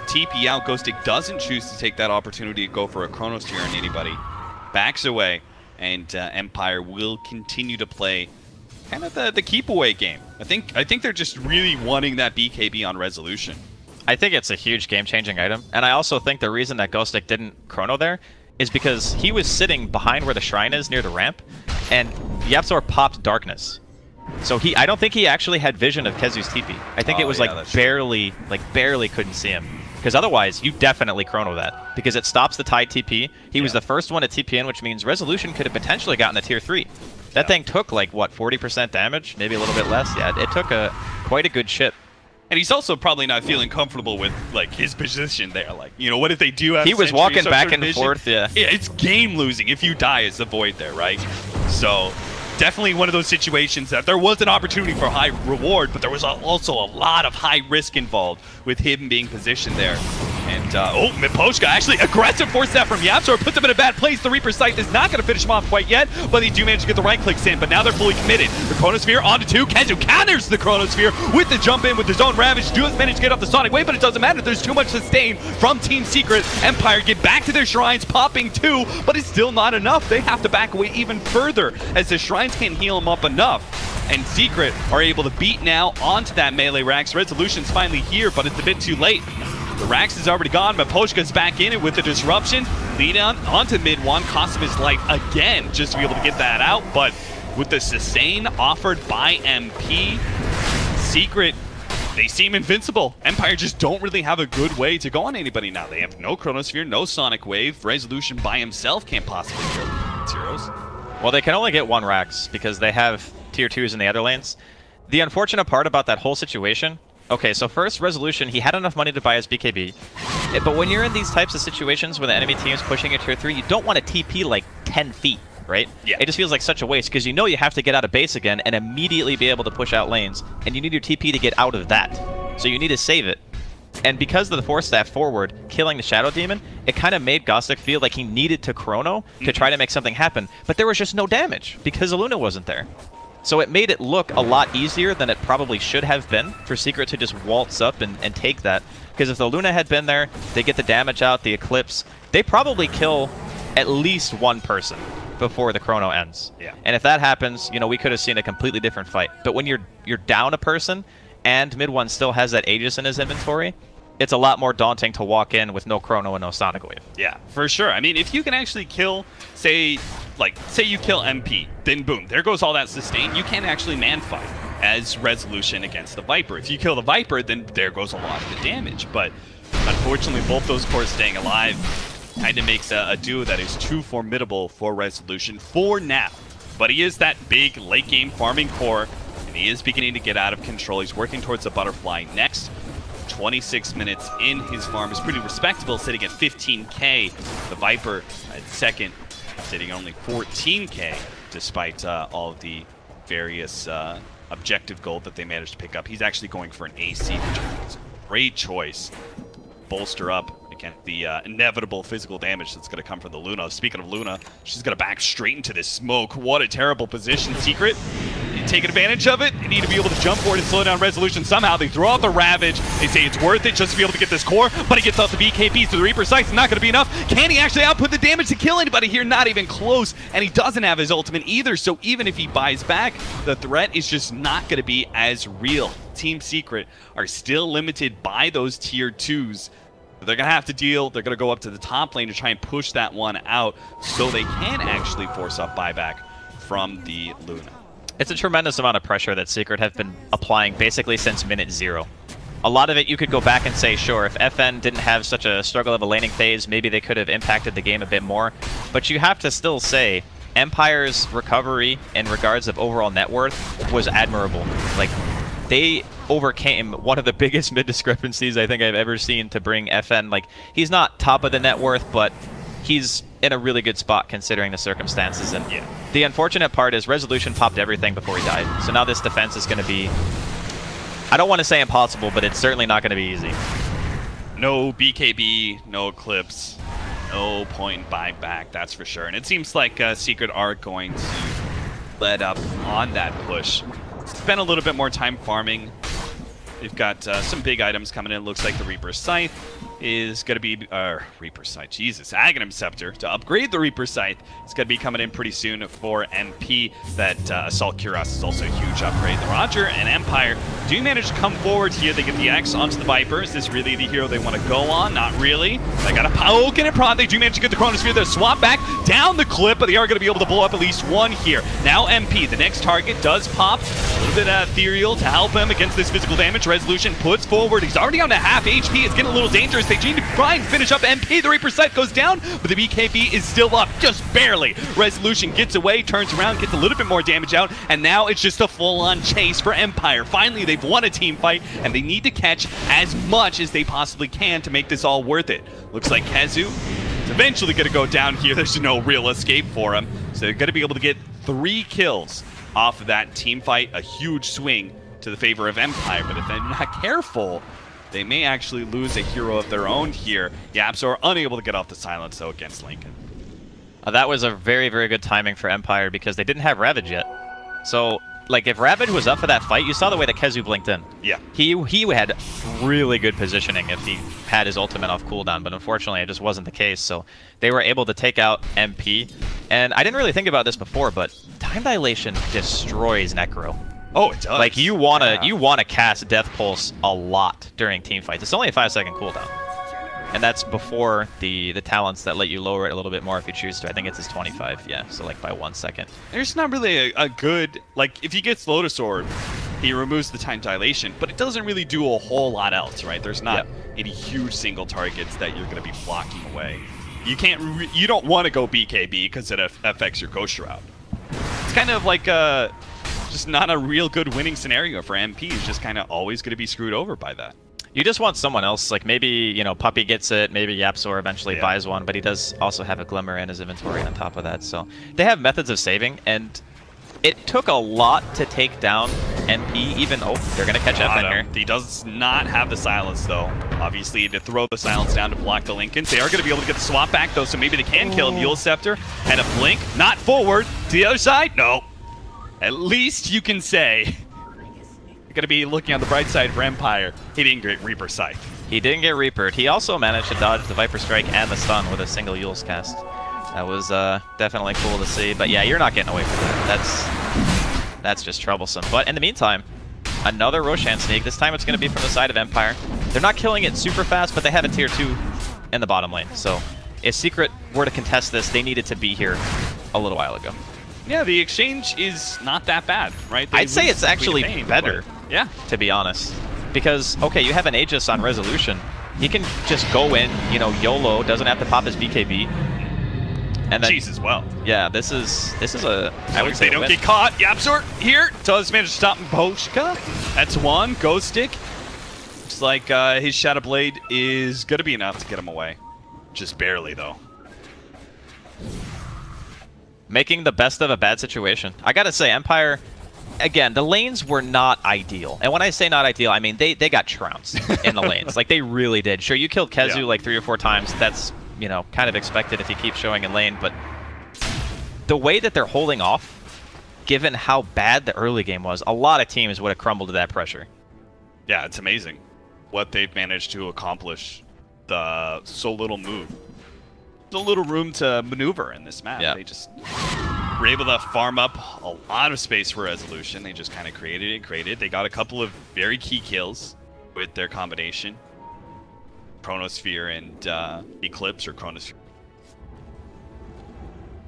TP out. Ghost Stick doesn't choose to take that opportunity to go for a Chronosphere on anybody. Backs away, and Empire will continue to play kind of the keep away game. I think they're just really wanting that BKB on Resolution. I think it's a huge game-changing item, and I also think the reason that Ghost Stick didn't chrono there is because he was sitting behind where the shrine is near the ramp, and Yepzor popped Darkness. So I don't think he actually had vision of Kezu's TP. I think it was barely couldn't see him. Because otherwise, you definitely chrono that. Because it stops the Tide TP. He was the first one to TP in, which means Resolution could have potentially gotten the tier 3. That thing took like, what, 40% damage? Maybe a little bit less? Yeah, it took quite a good chip. And he's also probably not feeling comfortable with, like, his position there. Like, you know, what if they do have He was walking back and forth, yeah. It's game losing if you die as the Void there, right? So, definitely one of those situations that there was an opportunity for high reward, but there was also a lot of high risk involved with him being positioned there. And, Miposhka actually aggressive force that from Yepzor, puts him in a bad place. The Reaper's Sight is not going to finish him off quite yet, but they do manage to get the right clicks in, but now they're fully committed. The Chronosphere onto 2. Kezu counters the Chronosphere with the jump in with his own Ravage. Does manage to get off the Sonic Wave, but it doesn't matter. There's too much sustain from Team Secret. Empire get back to their shrines, popping 2, but it's still not enough. They have to back away even further as the shrines can't heal them up enough. And Secret are able to beat now onto that melee racks. Resolution's finally here, but it's a bit too late. The Rax is already gone, but Poshka's back in it with the disruption. Lead on onto mid one, cost him his life again just to be able to get that out. But with the sustain offered by MP, Secret, they seem invincible. Empire just don't really have a good way to go on anybody now. They have no Chronosphere, no Sonic Wave. Resolution by himself can't possibly kill Zeros. Well, they can only get one Rax because they have tier 2s in the other lanes. The unfortunate part about that whole situation, okay, so first, Resolution, he had enough money to buy his BKB. But when you're in these types of situations where the enemy team is pushing a tier 3, you don't want to TP like 10 feet, right? Yeah. It just feels like such a waste because you know you have to get out of base again and immediately be able to push out lanes. And you need your TP to get out of that. So you need to save it. And because of the Force Staff forward killing the Shadow Demon, it kind of made Gostic feel like he needed to Chrono to try to make something happen. But there was just no damage because Luna wasn't there. So it made it look a lot easier than it probably should have been for Secret to just waltz up and take that. Because if the Luna had been there, they get the damage out, the Eclipse, they probably kill at least one person before the Chrono ends. Yeah. And if that happens, you know, we could have seen a completely different fight. But when you're down a person and mid one still has that Aegis in his inventory, it's a lot more daunting to walk in with no Chrono and no Sonic Wave. Yeah, for sure. I mean, if you can actually kill, say you kill MP, then boom, there goes all that sustain. You can't actually man fight as Resolution against the Viper. If you kill the Viper, then there goes a lot of the damage. But unfortunately, both those cores staying alive kind of makes a duo that is too formidable for Resolution for now. But he is that big late game farming core, and he is beginning to get out of control. He's working towards the Butterfly next. 26 minutes in, his farm is pretty respectable, sitting at 15k. The Viper at second, sitting at only 14k, despite all of the various objective gold that they managed to pick up. He's actually going for an AC, which I think is a great choice. Bolster up against the inevitable physical damage that's going to come from the Luna. Speaking of Luna, she's going to back straight into this smoke. What a terrible position. Secret taking advantage of it. They need to be able to jump forward and slow down Resolution somehow. They throw out the Ravage. They say it's worth it just to be able to get this core, but he gets out the BKB, so the Reaper Sight's not going to be enough. Can he actually output the damage to kill anybody here? Not even close, and he doesn't have his ultimate either, so even if he buys back, the threat is just not going to be as real. Team Secret are still limited by those tier 2s. They're going to have to deal. They're going to go up to the top lane to try and push that one out so they can actually force up buyback from the Luna. It's a tremendous amount of pressure that Secret have been applying basically since minute 0. A lot of it you could go back and say, sure, if FN didn't have such a struggle of a laning phase, maybe they could have impacted the game a bit more. But you have to still say, Empire's recovery in regards of overall net worth was admirable. Like, they overcame one of the biggest mid discrepancies I think I've ever seen to bring FN. Like, he's not top of the net worth, but he's in a really good spot considering the circumstances. And yeah, the unfortunate part is Resolution popped everything before he died. So now this defense is going to be, I don't want to say impossible, but it's certainly not going to be easy. No BKB, no Eclipse, no point in buying back, that's for sure. And it seems like Secret are going to let up on that push. Spend a little bit more time farming. They've got some big items coming in. Looks like the Reaper Scythe is going to be... Reaper Scythe, Jesus. Aghanim Scepter to upgrade the Reaper Scythe. It's going to be coming in pretty soon for MP. That Assault Cuirass is also a huge upgrade. The Roger and Empire do manage to come forward here. They get the X onto the Viper. Is this really the hero they want to go on? Not really. They got a poke and a prod. They do manage to get the Chronosphere. They'll swap back down the clip, but they are going to be able to blow up at least one here. Now MP, the next target, does pop. A little bit ethereal to help him against this physical damage. Resolution puts forward. He's already down to half HP. It's getting a little dangerous. They need to try and finish up MP. The Reaper Sight goes down, but the BKB is still up, just barely. Resolution gets away, turns around, gets a little bit more damage out, and now it's just a full-on chase for Empire. Finally, they've won a team fight, and they need to catch as much as they possibly can to make this all worth it. Looks like Kezu is eventually going to go down here. There's no real escape for him, so they're going to be able to get 3 kills off of that team fight. A huge swing to the favor of Empire, but if they're not careful, they may actually lose a hero of their own here. Yapzor unable to get off the silence, though, against Lincoln. That was a very, very good timing for Empire because they didn't have Ravage yet. So, like, if Ravage was up for that fight, you saw the way that Kezu blinked in. Yeah. He had really good positioning if he had his ultimate off cooldown, but unfortunately it just wasn't the case. So they were able to take out MP. And I didn't really think about this before, but Time Dilation destroys Necro. Oh, it does. Like, you wanna cast Death Pulse a lot during team fights. It's only a 5-second cooldown. And that's before the talents that let you lower it a little bit more if you choose to. I think it's his 25, yeah, so like by 1 second. There's not really a good, like, if he gets Lotus Sword, he removes the time dilation, but it doesn't really do a whole lot else, right? There's not any huge single targets that you're going to be blocking away. You don't want to go BKB because it affects your Ghost Shroud. It's kind of like just not a real good winning scenario for MP. He's just kind of always going to be screwed over by that. You just want someone else, like maybe, you know, Puppey gets it, maybe Yapzor eventually buys one, but he does also have a Glimmer in his inventory on top of that. So they have methods of saving, and it took a lot to take down MP, even though they're going to catch up in here. He does not have the silence, though. Obviously, to throw the silence down to block the Lincolns. They are going to be able to get the swap back, though, so maybe they can kill Mule Scepter. And a blink, not forward. To the other side? No. At least you can say going to be looking on the bright side for Empire. He didn't get Reaper Scythe. He didn't get Reapered. He also managed to dodge the Viper Strike and the stun with a single Yule's cast. That was definitely cool to see. But yeah, you're not getting away from that. That's just troublesome. But in the meantime, another Roshan sneak. This time it's going to be from the side of Empire. They're not killing it super fast, but they have a tier 2 in the bottom lane. So if Secret were to contest this, they needed to be here a little while ago. Yeah, the exchange is not that bad, right? I'd say it's actually better. Yeah, to be honest. Because, okay, you have an Aegis on Resolution. He can just go in, you know, YOLO, doesn't have to pop his BKB. And then, Cheese as well. Yeah, this is a, I would say, they don't get caught. Yapzor here does manage to stop Boshka. That's one. Ghost Stick. Looks like his Shadow Blade is going to be enough to get him away. Just barely, though. Making the best of a bad situation. I gotta say, Empire, again, the lanes were not ideal. And when I say not ideal, I mean they got trounced in the lanes. Like, they really did. Sure, you killed Kezu like 3 or 4 times. That's, you know, kind of expected if you keep showing in lane. But the way that they're holding off, given how bad the early game was, a lot of teams would have crumbled to that pressure. Yeah, it's amazing what they've managed to accomplish. So little move. So little room to maneuver in this map. They just were able to farm up a lot of space for Resolution. They just kind of created. They got a couple of very key kills with their combination. Chronosphere and Eclipse, or Chronosphere.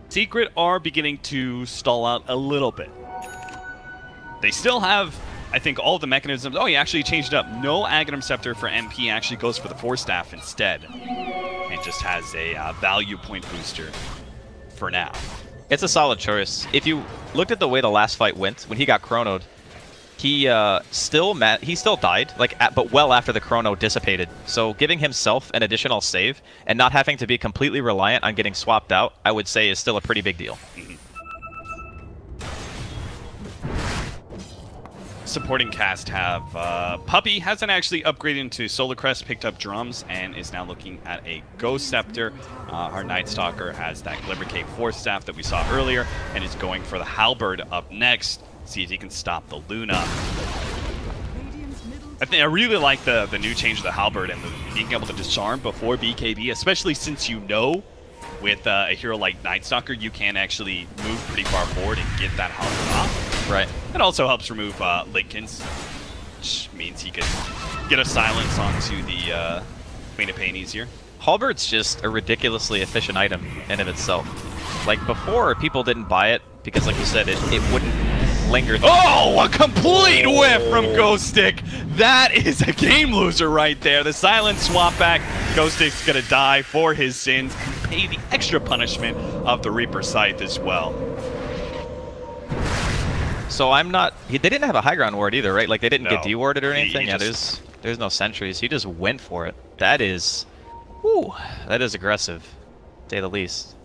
Secret are beginning to stall out a little bit. They still have, I think, all the mechanisms. Oh, he actually changed it up. No Aghanim Scepter for MP, actually goes for the Force Staff instead. And just has a value point booster for now. It's a solid choice. If you looked at the way the last fight went, when he got chronoed, he still died, like, but well after the chrono dissipated. So giving himself an additional save and not having to be completely reliant on getting swapped out, I would say is still a pretty big deal. Supporting cast have Puppey hasn't actually upgraded into Solar Crest, picked up drums, and is now looking at a Ghost Scepter. Our Night Stalker has that Glimmer Cake Force Staff that we saw earlier, and is going for the Halberd up next. See if he can stop the Luna. I really like the new change of the Halberd and being able to disarm before BKB, especially since you know with a hero like Night Stalker you can actually move pretty far forward and get that Halberd off. Right. It also helps remove Lincolns, which means he can get a silence onto the Queen of Pain easier. Halberd's just a ridiculously efficient item in of itself. Like, before, people didn't buy it because, like you said, it wouldn't linger. Oh, a complete whiff from Ghost Stick. That is a game loser right there. The silent swap back. Ghost Stick's gonna die for his sins and pay the extra punishment of the Reaper Scythe as well. So I'm not. They didn't have a high ground ward either, right? Like, they didn't get dewarded or anything. Yeah, there's no sentries. He just went for it. That is, whew, that is aggressive, to say the least.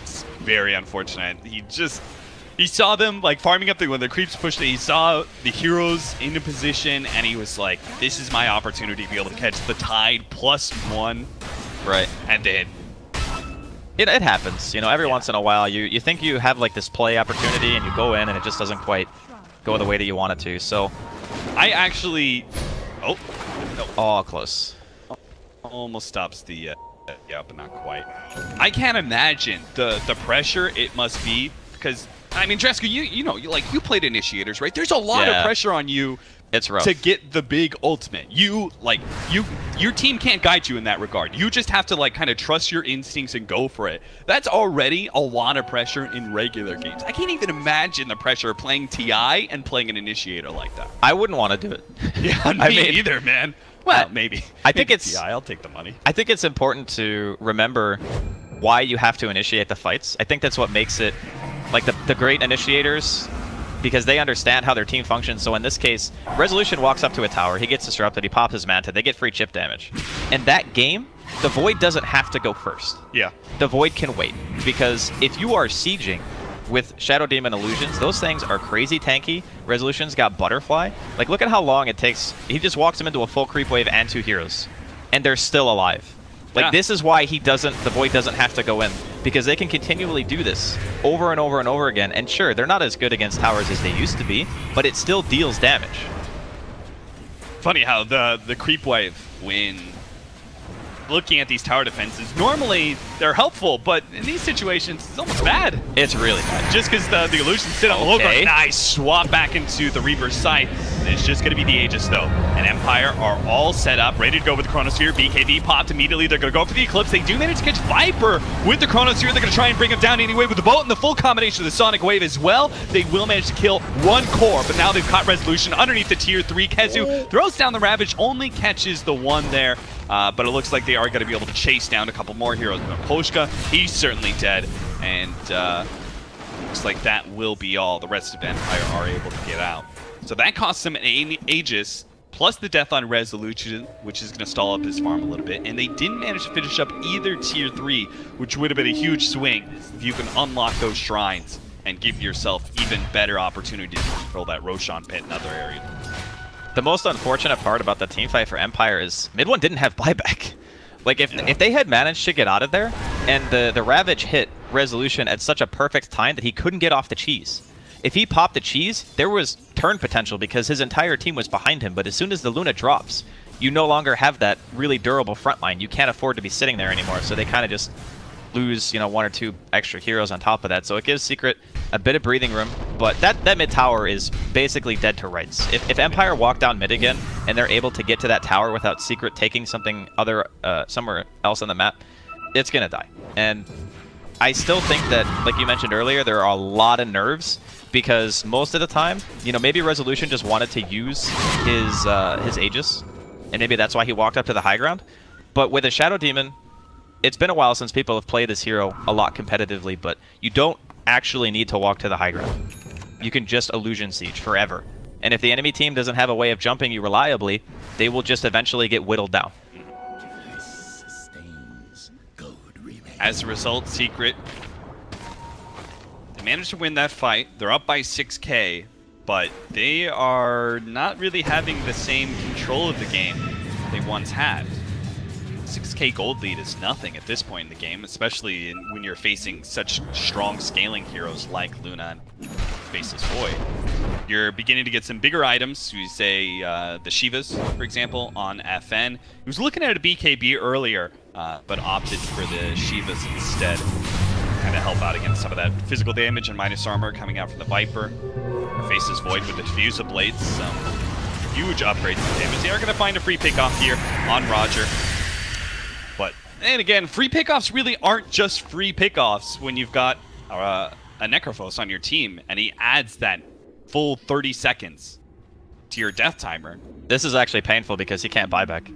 It's very unfortunate. He saw them like farming up when the creeps pushed it. He saw the heroes into position, and he was like, "This is my opportunity to be able to catch the Tide +1." Right. And then it happens, you know, every once in a while. You think you have like this play opportunity, and you go in, and it just doesn't quite go the way that you want it to. So, I actually, oh, close. Almost stops the, yeah, but not quite. I can't imagine the pressure it must be, because I mean, Dreska, you know, you played Initiators, right? There's a lot of pressure on you It's rough. to get the big ultimate. Your team can't guide you in that regard. You just have to like kind of trust your instincts and go for it. That's already a lot of pressure in regular games. I can't even imagine the pressure of playing TI and playing an initiator like that. I wouldn't want to do it. Yeah, me either, man. Well, maybe. I think maybe it's TI. I'll take the money. I think it's important to remember why you have to initiate the fights. I think that's what makes it like the great initiators, because they understand how their team functions. So in this case, Resolution walks up to a tower, he gets disrupted, he pops his Manta, they get free chip damage. In that game, the Void doesn't have to go first. Yeah. The Void can wait, because if you are sieging with Shadow Demon Illusions, those things are crazy tanky. Resolution's got Butterfly. Like, look at how long it takes. He just walks them into a full creep wave and 2 heroes, and they're still alive. Like, this is why the Void doesn't have to go in, because they can continually do this over and over and over again. And sure, they're not as good against towers as they used to be, but it still deals damage. Funny how the creep wave, when looking at these tower defenses, normally they're helpful, but in these situations, it's almost bad. It's really bad. Just because the illusions sit on the low ground. Nice swap back into the Reaper's side. It's just going to be the Aegis, though. And Empire are all set up, ready to go with the Chronosphere. BKB popped immediately. They're going to go for the Eclipse. They do manage to catch Viper with the Chronosphere. They're going to try and bring him down anyway with the boat and the full combination of the Sonic Wave as well. They will manage to kill one core, but now they've caught Resolution underneath the tier 3. Kezu throws down the Ravage, only catches the one there. But it looks like they are going to be able to chase down a couple more heroes. Poshka, he's certainly dead. And looks like that will be all. The rest of Empire are able to get out. So that costs them an Aegis, plus the death on Resolution, which is going to stall up his farm a little bit. And they didn't manage to finish up either tier 3, which would have been a huge swing if you can unlock those shrines and give yourself even better opportunity to control that Roshan pit in other areas. The most unfortunate part about the teamfight for Empire is mid one didn't have buyback. Like, if they had managed to get out of there, and the Ravage hit Resolution at such a perfect time that he couldn't get off the cheese. If he popped the cheese, there was turn potential because his entire team was behind him, but as soon as the Luna drops, you no longer have that really durable front line. You can't afford to be sitting there anymore, so they kind of just lose, you know, 1 or 2 extra heroes on top of that. So it gives Secret a bit of breathing room, but that mid tower is basically dead to rights. If Empire walk down mid again and they're able to get to that tower without Secret taking something somewhere else on the map, it's gonna die. And I still think that, like you mentioned earlier, there are a lot of nerves, because most of the time, you know, maybe Resolution just wanted to use his Aegis, and maybe that's why he walked up to the high ground. But with a Shadow Demon, it's been a while since people have played this hero a lot competitively, but you don't actually need to walk to the high ground. You can just Illusion Siege forever. And if the enemy team doesn't have a way of jumping you reliably, they will just eventually get whittled down. As a result, Secret, they managed to win that fight. They're up by 6K, but they are not really having the same control of the game they once had. 6K gold lead is nothing at this point in the game, especially when you're facing such strong scaling heroes like Luna and faces Void. You're beginning to get some bigger items. We say the Shivas, for example, on FN. He was looking at a BKB earlier, but opted for the Shivas instead. Kind of help out against some of that physical damage and minus armor coming out from the Viper. Faces Void with the Diffuser Blades. Some huge upgrades in damage. They are going to find a free pickoff here on Roger. But, and again, free pickoffs really aren't just free pickoffs when you've got a Necrophos on your team, and he adds that full 30 seconds to your death timer. This is actually painful because he can't buy back.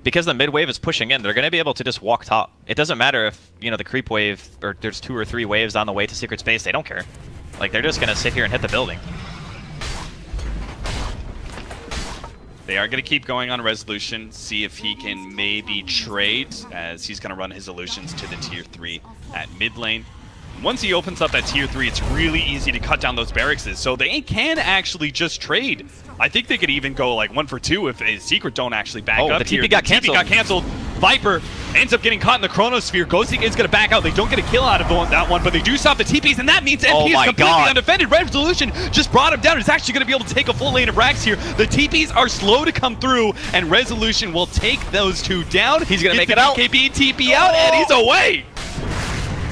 Because the mid wave is pushing in, they're going to be able to just walk top. It doesn't matter if, you know, the creep wave, or there's 2 or 3 waves on the way to Secret Space, they don't care. Like, they're just going to sit here and hit the building. They are going to keep going on Resolution, see if he can maybe trade, as he's going to run his illusions to the tier 3 at mid lane. Once he opens up that tier 3, it's really easy to cut down those barracks, so they can actually just trade. I think they could even go like 1 for 2 if a Secret don't actually back up. The TP got canceled. TP got canceled. Viper ends up getting caught in the Chronosphere. Ghosting is going to back out. They don't get a kill out of that one, but they do stop the TPs, and that means MP is completely undefended. Resolution just brought him down. It's actually going to be able to take a full lane of racks here. The TPs are slow to come through, and Resolution will take those 2 down. He's going to make it out. BKB TP out, and he's away.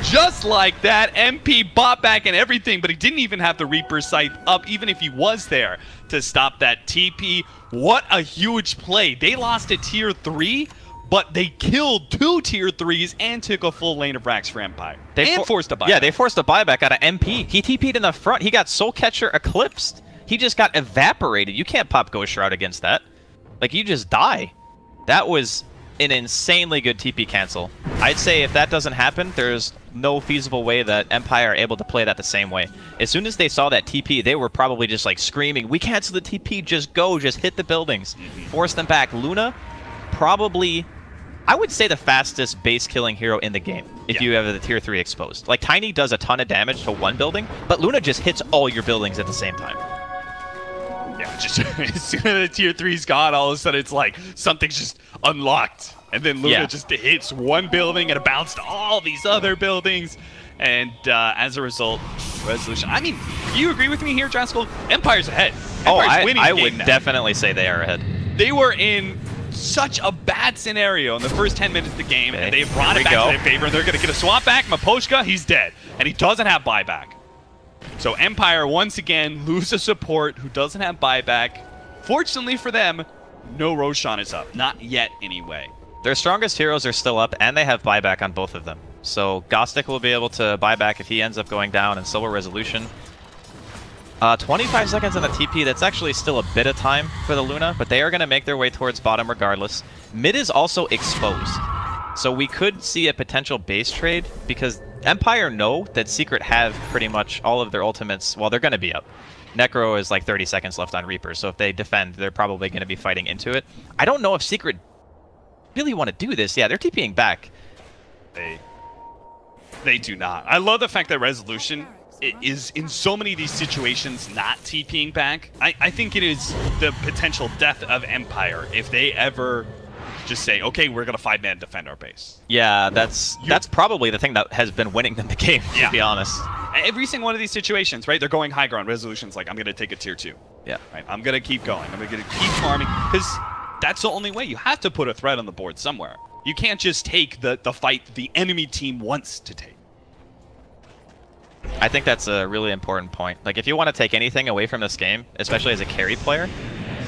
just like that, MP bought back and everything, but he didn't even have the Reaper sight up, even if he was there to stop that TP. What a huge play. They lost a tier 3, but they killed 2 tier 3s and took a full lane of racks for Empire. They forced a buyback. Yeah, they forced a buyback out of MP. He TP'd in the front. He got Soul Catcher eclipsed. He just got evaporated. You can't pop Ghost Shroud against that. Like, you just die. That was an insanely good TP cancel. I'd say if that doesn't happen, there's no feasible way that Empire are able to play that the same way. As soon as they saw that TP, they were probably just like screaming, we cancel the TP, just go, just hit the buildings. Force them back. Luna, probably, I would say the fastest base killing hero in the game if you have the tier 3 exposed. Like, Tiny does a ton of damage to one building, but Luna just hits all your buildings at the same time. Yeah, just as soon as the tier 3's gone, all of a sudden it's like something's just unlocked. And then Luna just hits one building and it bounced to all these other buildings. And as a result, Resolution. I mean, do you agree with me here, Draskell? Empire's ahead. Empire's I would definitely say they are ahead. They were in such a bad scenario in the first 10 minutes of the game, and they brought it back to their favor, and they're going to get a swap back. Maposhka, he's dead, and he doesn't have buyback. So Empire, once again, lose a support who doesn't have buyback. Fortunately for them, no Roshan is up. Not yet, anyway. Their strongest heroes are still up, and they have buyback on both of them. So Gostic will be able to buy back if he ends up going down, and so will Resolution. 25 seconds on the TP, that's actually still a bit of time for the Luna, but they are going to make their way towards bottom regardless. Mid is also exposed, so we could see a potential base trade, because Empire know that Secret have pretty much all of their ultimates, well, they're going to be up. Necro is like 30 seconds left on Reaper, so if they defend, they're probably going to be fighting into it. I don't know if Secret really want to do this. Yeah, they're TPing back. They do not. I love the fact that Resolution is in so many of these situations not TPing back. I think it is the potential death of Empire if they ever just say, okay, we're going to 5-man defend our base. Yeah, that's probably the thing that has been winning them the game, to be honest. Every single one of these situations, right, they're going high ground. Resolution's like, I'm going to take a tier 2. Yeah. Right, I'm going to keep going. I'm going to keep farming, because that's the only way. You have to put a threat on the board somewhere. You can't just take the fight the enemy team wants to take. I think that's a really important point. Like, if you want to take anything away from this game, especially as a carry player,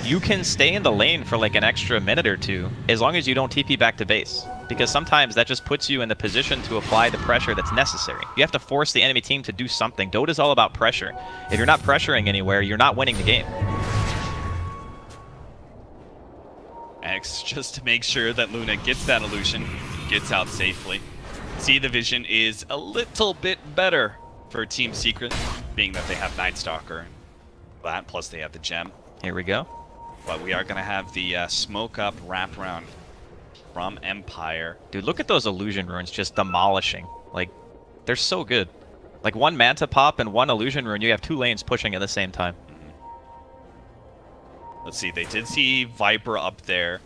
you can stay in the lane for like an extra minute or two as long as you don't TP back to base. Because sometimes that just puts you in the position to apply the pressure that's necessary. You have to force the enemy team to do something. Dota's all about pressure. If you're not pressuring anywhere, you're not winning the game. X just to make sure that Luna gets that illusion, gets out safely. See, the vision is a little bit better for Team Secret, being that they have Night Stalker. That, plus they have the gem. Here we go. But we are going to have the smoke up wraparound from Empire. Dude, look at those illusion runes just demolishing. Like, they're so good. Like, one Manta pop and one illusion rune, you have 2 lanes pushing at the same time. Let's see, they did see Viper up there.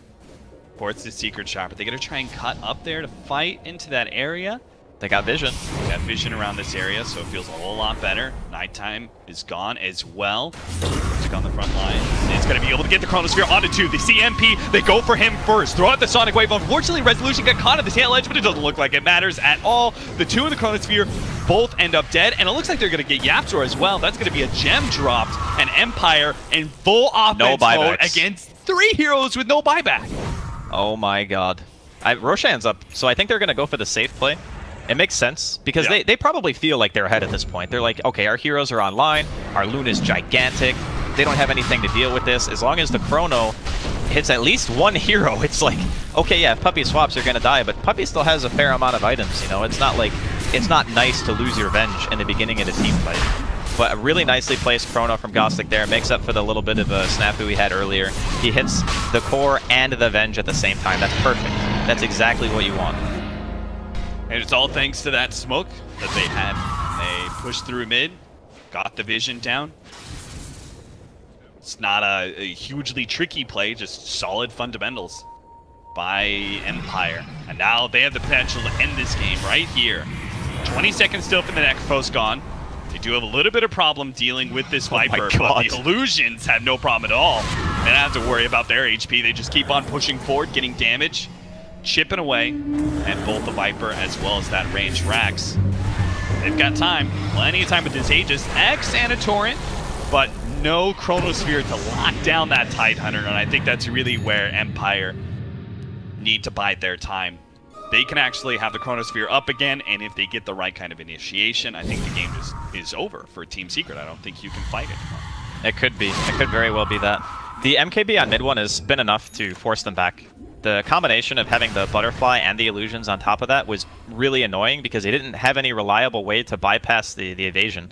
Ports the Secret Shop. Are they going to try and cut up there to fight into that area? They got vision. They got vision around this area, so it feels a whole lot better. Nighttime is gone as well. Took on the front line. It's going to be able to get the Chronosphere onto 2. They see MP. They go for him first. Throw out the Sonic Wave. Unfortunately, Resolution got caught at the tail edge, but it doesn't look like it matters at all. The 2 in the Chronosphere both end up dead, and it looks like they're going to get Yapzor as well. That's going to be a gem dropped, and Empire in full offense mode against 3 heroes with no buyback. Oh my god. Roshan's up, so I think they're going to go for the safe play. It makes sense, because they probably feel like they're ahead at this point. They're like, okay, our heroes are online, our Luna's gigantic, they don't have anything to deal with this. As long as the Chrono hits at least 1 hero, it's like, okay, yeah, if Puppy swaps, you're gonna die, but Puppy still has a fair amount of items, you know? It's not like, it's not nice to lose your Venge in the beginning of the team fight. But a really nicely placed Chrono from Gostic there makes up for the little bit of a snafu he had earlier. He hits the core and the Venge at the same time. That's perfect. That's exactly what you want. And it's all thanks to that smoke that they had. They pushed through mid, got the vision down. It's not a hugely tricky play, just solid fundamentals by Empire. And now they have the potential to end this game right here. 20 seconds still from the next post gone. They do have a little bit of problem dealing with this Viper, but the illusions have no problem at all. They don't have to worry about their HP. They just keep on pushing forward, getting damage, chipping away, and both the Viper as well as that range Rax They've got time, plenty of time with this Aegis, X and a Torrent, but no Chronosphere to lock down that Tidehunter, and I think that's really where Empire need to bide their time. They can actually have the Chronosphere up again, and if they get the right kind of initiation, I think the game is over for Team Secret. I don't think you can fight it anymore. It could be. It could very well be that. The MKB on mid one has been enough to force them back. The combination of having the Butterfly and the Illusions on top of that was really annoying because they didn't have any reliable way to bypass the evasion.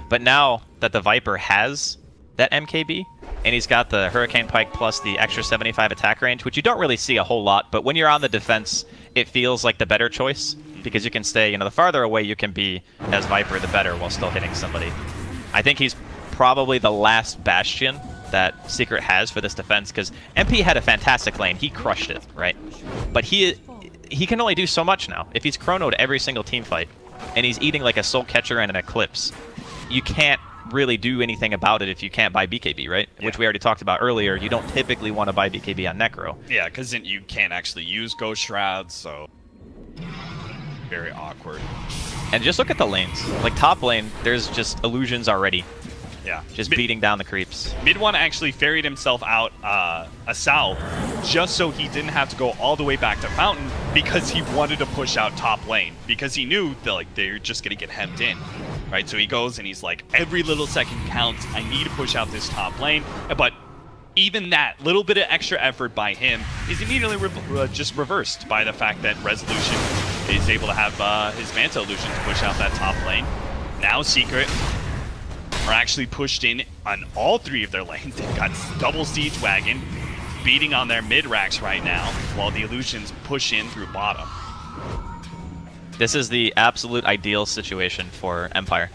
But now that the Viper has that MKB, and he's got the Hurricane Pike plus the extra 75 attack range, which you don't really see a whole lot, but when you're on the defense, it feels like the better choice, because you can stay, the farther away you can be as Viper, the better, while still hitting somebody. I think he's probably the last bastion that Secret has for this defense, because MP had a fantastic lane. He crushed it, right? But he can only do so much now. If he's chronoed every single team fight, and he's eating like a Soul Catcher and an Eclipse, you can't really do anything about it if you can't buy BKB, right? Yeah. Which we already talked about earlier. You don't typically want to buy BKB on Necro. Yeah, because then you can't actually use Ghost Shrouds, so very awkward. And just look at the lanes. Like top lane, there's just Illusions already. Yeah. Just beating down the creeps. Mid one actually ferried himself out a south just so he didn't have to go all the way back to Fountain because he wanted to push out top lane because he knew that they're just going to get hemmed in. Right, so he goes and he's like, every little second counts. I need to push out this top lane. But even that little bit of extra effort by him is immediately just reversed by the fact that Resolution is able to have his Manta Illusion to push out that top lane. Now Secret are actually pushed in on all three of their lanes. They've got double Siege Wagon beating on their mid-racks right now while the Illusions push in through bottom. This is the absolute ideal situation for Empire.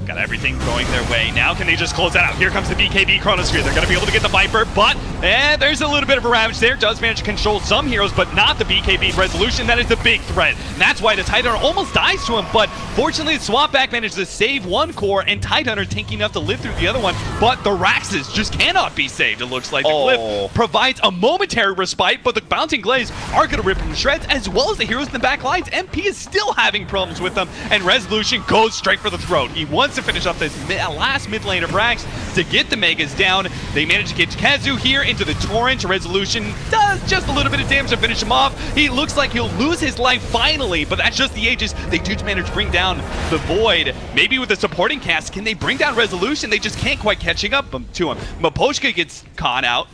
Got everything going their way. Now can they just close that out? Here comes the BKB Chronosphere. They're going to be able to get the Viper, but there's a little bit of a Ravage there. Does manage to control some heroes, but not the BKB Resolution. That is the big threat. And that's why the Tidehunter almost dies to him, but fortunately the Swap Back managed to save one core, and Tidehunter tanking enough to live through the other one, but the Raxes just cannot be saved. It looks like the Cliff provides a momentary respite, but the Bouncing Glaze are going to rip him to shreds, as well as the heroes in the back lines. MP is still having problems with them, and Resolution goes straight for the throat. He wants to finish up this last mid lane of Rax to get the Megas down. They manage to get Kazu here into the Torrent. Resolution does just a little bit of damage to finish him off. He looks like he'll lose his life finally, but that's just the Aegis. They do manage to bring down the Void. Maybe with the supporting cast, can they bring down Resolution? They just can't quite catching up to him. Maposhka gets caught out.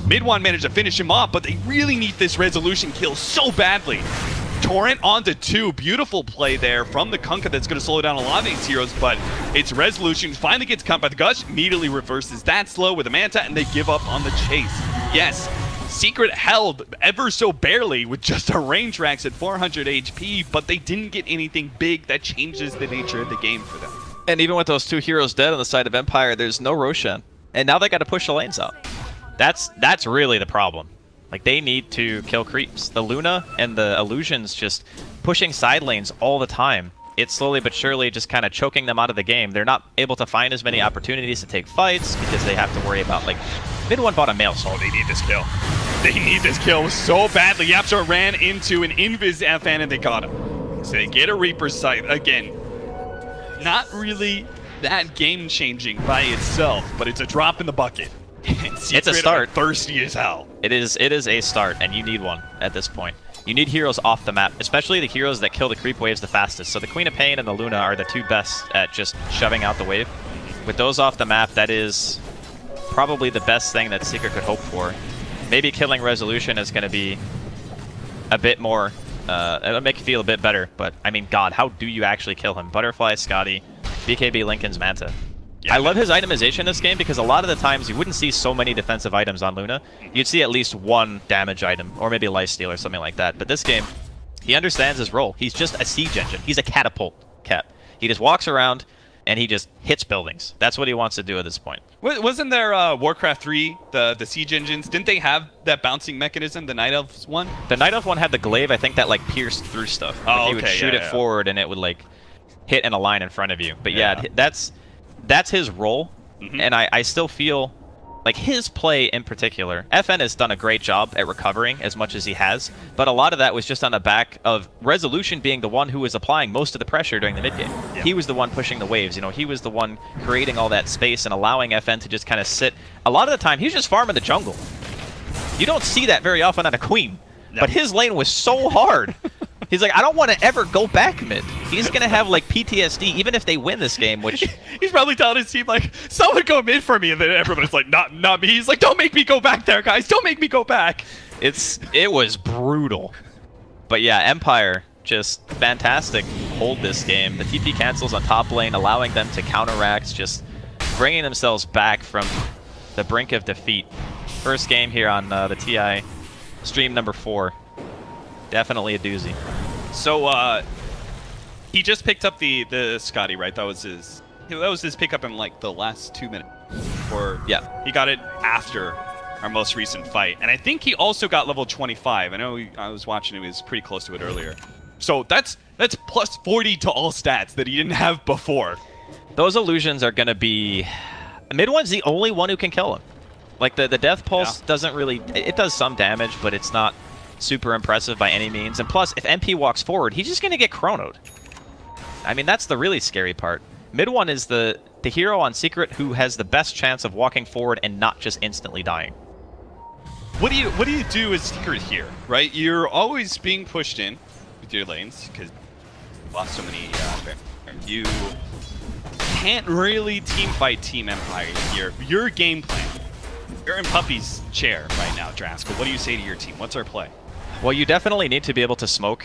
Mid one managed to finish him off, but they really need this Resolution kill so badly. Torrent onto 2. Beautiful play there from the Kunkka that's going to slow down a lot of these heroes, but it's Resolution. Finally gets caught by the Gush, immediately reverses that slow with a Manta, and they give up on the chase. Yes, Secret held ever so barely with just a range Rax at 400 HP, but they didn't get anything big that changes the nature of the game for them. And even with those 2 heroes dead on the side of Empire, there's no Roshan. And now they got to push the lanes out. That's really the problem. Like, they need to kill creeps. The Luna and the Illusions just pushing side lanes all the time. It's slowly but surely just kind of choking them out of the game. They're not able to find as many opportunities to take fights because they have to worry about, like, mid one bought a Mail Soul. They need this kill. They need this kill so badly. Yapzor ran into an Invis FN and they got him. So they get a Reaper's Sight. Again, not really that game-changing by itself, but it's a drop in the bucket. It's a start. Thirsty as hell. It is a start, and you need one at this point. You need heroes off the map, especially the heroes that kill the creep waves the fastest. So the Queen of Pain and the Luna are the 2 best at just shoving out the wave. With those off the map, that is probably the best thing that Secret could hope for. Maybe killing Resolution is going to be a bit more, it'll make you feel a bit better, but I mean, God, how do you actually kill him? Butterfly, Scotty, BKB Lincoln's Manta. Yeah, I love his itemization in this game because a lot of the times you wouldn't see so many defensive items on Luna. You'd see at least 1 damage item, or maybe a lifesteal or something like that. But this game, he understands his role. He's just a siege engine. He's a catapult cap. He just walks around and he just hits buildings. That's what he wants to do at this point. Wasn't there Warcraft 3, the siege engines? Didn't they have that bouncing mechanism, the Night Elves one? The Night Elf one had the glaive, I think, that like pierced through stuff. Oh, like, he would shoot it forward and it would like hit in a line in front of you. But yeah, that's his role, and I still feel Like, his play in particular, FN has done a great job at recovering as much as he has, but a lot of that was just on the back of Resolution being the one who was applying most of the pressure during the mid-game. Yeah. He was the one pushing the waves, you know, he was the one creating all that space and allowing FN to just kind of sit. A lot of the time, he was just farming the jungle. You don't see that very often on a Queen, but his lane was so hard. He's like, I don't want to ever go back mid. He's going to have, like, PTSD, even if they win this game, which... He's probably telling his team, like, someone go mid for me, and then everybody's like, not me. He's like, don't make me go back there, guys. Don't make me go back. It was brutal. But yeah, Empire, just fantastic hold this game. The TP cancels on top lane, allowing them to counteract, just bringing themselves back from the brink of defeat. First game here on the TI stream number 4. Definitely a doozy. So, he just picked up the Scotty, right? That was his pickup in like the last 2 minutes. Or yeah, he got it after our most recent fight, and I think he also got level 25. I know I was watching him; he was pretty close to it earlier. So that's plus 40 to all stats that he didn't have before. Those illusions are gonna be. Mid one's the only one who can kill him. Like the death pulse doesn't really. It does some damage, but it's not super impressive by any means. And plus, if MP walks forward, he's just going to get chronoed. I mean, that's the really scary part. Mid one is the hero on Secret who has the best chance of walking forward and not just instantly dying. What do you do as Secret here, right? You're always being pushed in with your lanes because you lost so many. You can't really team fight Team Empire here. Your game plan. You're in Puppy's chair right now, Draskell. What do you say to your team? What's our play? Well, you definitely need to be able to smoke.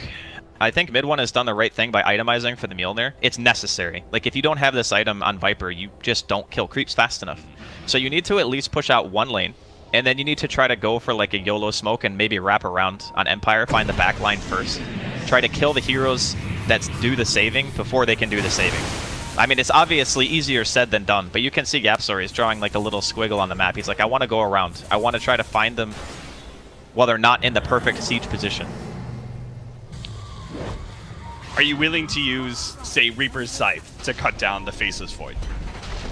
I think mid one has done the right thing by itemizing for the Mjolnir. It's necessary. Like, if you don't have this item on Viper, you just don't kill creeps fast enough. So you need to at least push out one lane, and then you need to try to go for like a YOLO smoke and maybe wrap around on Empire, find the back line first. Try to kill the heroes that do the saving before they can do the saving. I mean, it's obviously easier said than done, but you can see Yapsor is drawing like a little squiggle on the map. He's like, I want to go around. I want to try to find them while they're not in the perfect siege position. Are you willing to use, say, Reaper's Scythe to cut down the Faceless Void?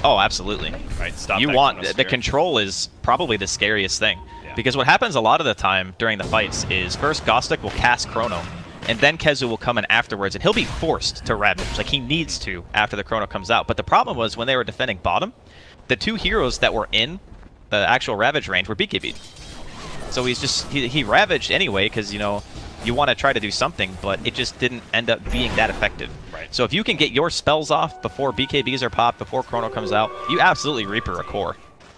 Oh, absolutely. Right, stop. You want the control is probably the scariest thing, because what happens a lot of the time during the fights is first Gostic will cast Chrono, and then Kezu will come in afterwards, and he'll be forced to Ravage. Like, he needs to after the Chrono comes out. But the problem was when they were defending bottom, the two heroes that were in the actual Ravage range were BKB'd. So he Ravaged anyway, because, you know, you want to try to do something, but it just didn't end up being that effective. Right. So if you can get your spells off before BKBs are popped, before Chrono comes out, you absolutely Reaper a core.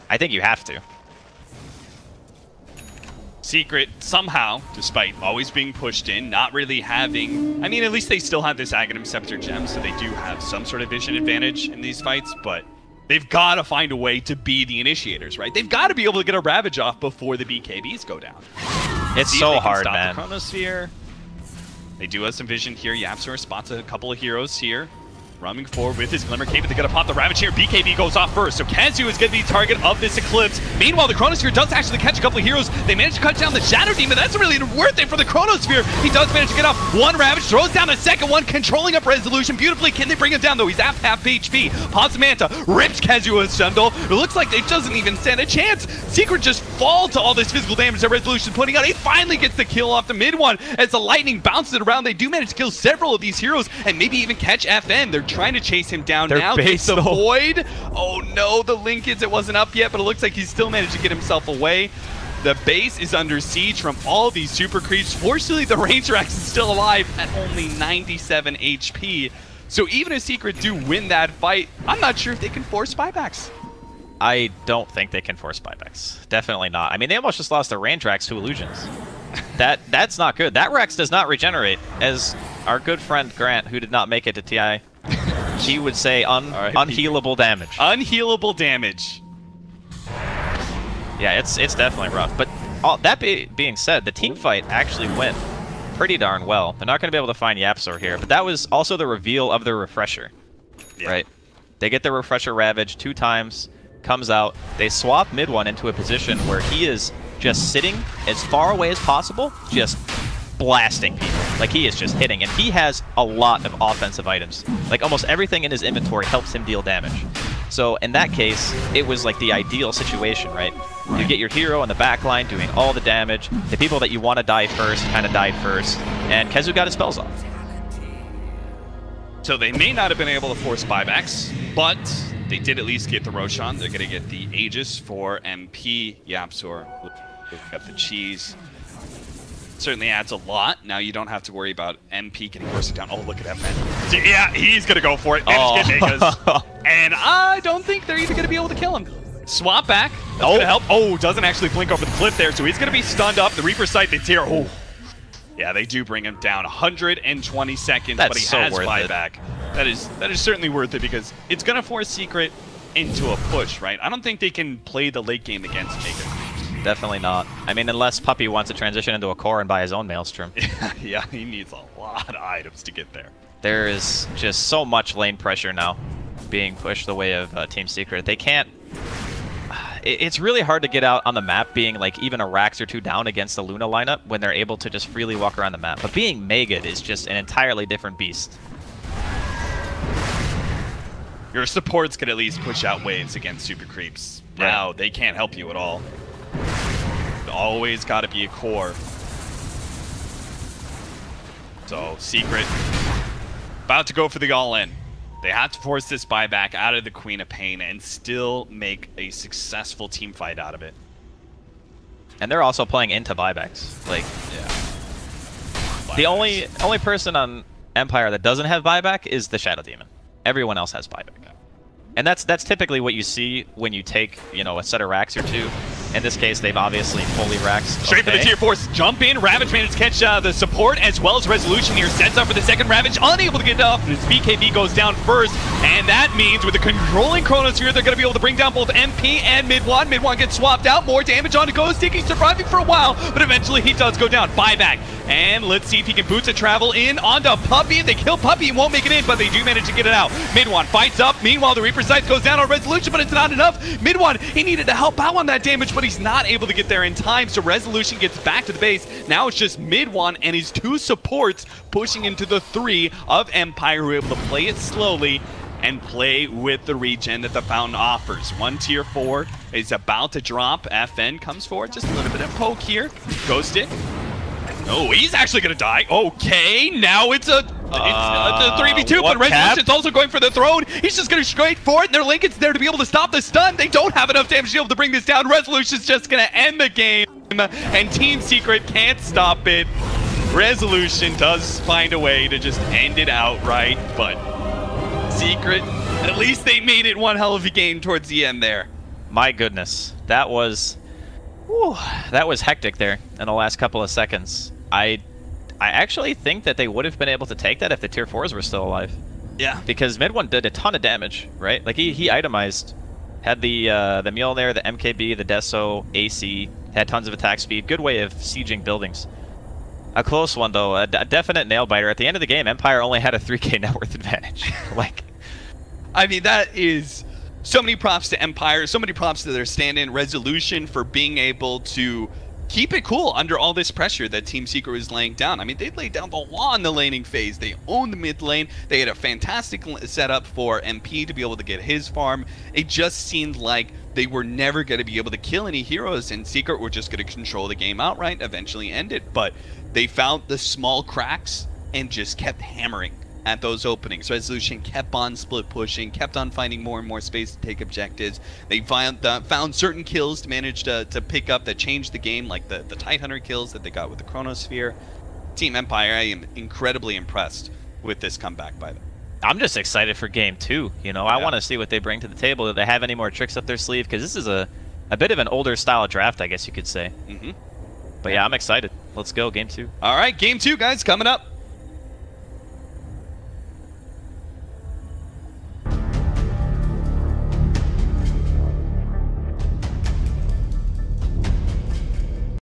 I think you have to. Secret, somehow, despite always being pushed in, not really having... I mean, at least they still have this Aghanim Scepter gem, so they do have some sort of vision advantage in these fights, but they've got to find a way to be the initiators, right? They've got to be able to get a Ravage off before the BKBs go down. It's so hard, man. The Chronosphere. They do have some vision here. Yapsor spots a couple of heroes here. Running forward with his Glimmer Cape, but they're going to pop the Ravage here. BKB goes off first, so Kazu is going to be the target of this Eclipse. Meanwhile, the Chronosphere does actually catch a couple of heroes. They manage to cut down the Shadow Demon. That's really worth it for the Chronosphere. He does manage to get off one Ravage, throws down a second one, controlling up Resolution beautifully. Can they bring him down, though? He's at half HP. Pops the Manta, rips Kazu a Sundle. It looks like it doesn't even stand a chance. Secret just fall to all this physical damage that Resolution's putting out. He finally gets the kill off the mid one. As the Lightning bounces it around, they do manage to kill several of these heroes and maybe even catch FN. They're trying to chase him down now. Gets the Void. Oh no, the Linkage, it wasn't up yet, but it looks like he's still managed to get himself away. The base is under siege from all these super creeps. Fortunately, the Ranger Axe is still alive at only 97 HP. So even if Secret do win that fight, I'm not sure if they can force buybacks. I don't think they can force buybacks. Definitely not. I mean, they almost just lost their Ranger Axe to Illusions. That's not good. That Rex does not regenerate, as our good friend Grant, who did not make it to TI, he would say unhealable damage. Unhealable damage. Yeah, it's definitely rough. But that being said, the team fight actually went pretty darn well. They're not going to be able to find Yapsor here, but that was also the reveal of the Refresher, right? They get the Refresher Ravage 2 times, comes out, they swap mid one into a position where he is just sitting as far away as possible, just blasting people. Like, he is just hitting, and he has a lot of offensive items. Like, almost everything in his inventory helps him deal damage. So in that case, it was like the ideal situation, right? You get your hero on the back line doing all the damage. The people that you want to die first kind of died first, and Kezu got his spells off. So they may not have been able to force buybacks, but they did at least get the Roshan. They're going to get the Aegis for MP. Yapsor got the cheese. Certainly adds a lot. Now you don't have to worry about MP getting forced down. Oh, look at that man. Yeah, he's going to go for it. And I don't think they're even going to be able to kill him. Swap back. That's going to help. Oh, doesn't actually blink over the cliff there, so he's going to be stunned up. The Reaper Sight, the tier. Oh. Yeah, they do bring him down 120 seconds, but he has buyback. That is certainly worth it because it's going to force Secret into a push, right? I don't think they can play the late game against Jacob. Definitely not. I mean, unless Puppey wants to transition into a core and buy his own Maelstrom. Yeah, he needs a lot of items to get there. There is just so much lane pressure now being pushed the way of Team Secret. They can't... It's really hard to get out on the map being like even a Rax or two down against the Luna lineup when they're able to just freely walk around the map. But being Megad is just an entirely different beast. Your supports can at least push out waves against super creeps. Right. Now they can't help you at all. Always got to be a core. So Secret about to go for the all-in. They had to force this buyback out of the Queen of Pain and still make a successful team fight out of it. And they're also playing into buybacks. Like, yeah. The only person on Empire that doesn't have buyback is the Shadow Demon. Everyone else has buyback. And that's typically what you see when you take, you know, a set of racks or two. In this case, they've obviously fully raxed. Straight for the tier 4s. Jump in. Ravage managed to catch the support as well as Resolution here. Sets up for the second Ravage. Unable to get it off. And his BKB goes down first. And that means with the controlling Chronosphere, they're going to be able to bring down both MP and Mid-1. Mid-1 gets swapped out. More damage onto Ghost. He's surviving for a while, but eventually he does go down. Buyback. And let's see if he can boot to travel in onto Puppey. They kill Puppey and won't make it in, but they do manage to get it out. Mid-1 fights up. Meanwhile, the Reaper Sight goes down on Resolution, but it's not enough. Mid-1, he needed to help out on that damage, but he's not able to get there in time, so Resolution gets back to the base. Now it's just Mid-1 and his two supports pushing into the 3 of Empire, who are able to play it slowly and play with the regen that the Fountain offers. One tier 4 is about to drop. FN comes forward, just a little bit of poke here. Ghosted. Oh, he's actually gonna die. Okay, now it's a 3v2, but Resolution's also going for the throne. He's just gonna straight for it, and their Lincoln's there to be able to stop the stun. They don't have enough damage to be able to bring this down. Resolution's just gonna end the game, and Team Secret can't stop it. Resolution does find a way to just end it outright, but Secret, at least they made it one hell of a game towards the end there. My goodness, that was hectic there in the last couple of seconds. I actually think that they would have been able to take that if the tier 4s were still alive. Yeah. Because Mid-1 did a ton of damage, right? Like he itemized, had the Mule there, the MKB, the Deso, AC, had tons of attack speed. Good way of sieging buildings. A close one though, a definite nail biter. At the end of the game, Empire only had a 3k net worth advantage. Like, I mean, that is so many props to Empire, so many props to their stand-in Resolution for being able to keep it cool under all this pressure that Team Secret was laying down. I mean, they laid down the law in the laning phase. They owned the mid lane. They had a fantastic setup for MP to be able to get his farm. It just seemed like they were never going to be able to kill any heroes, and Secret were just going to control the game outright, eventually end it. But they found the small cracks and just kept hammering at those openings. Resolution kept on split pushing, kept on finding more and more space to take objectives. They found certain kills to manage to pick up that changed the game, like the Tidehunter kills that they got with the Chronosphere. Team Empire, I am incredibly impressed with this comeback by them. I'm just excited for game 2. You know, I want to see what they bring to the table. Do they have any more tricks up their sleeve? Because this is a bit of an older style draft, I guess you could say. But yeah, I'm excited. Let's go, game 2. All right, game 2, guys, coming up.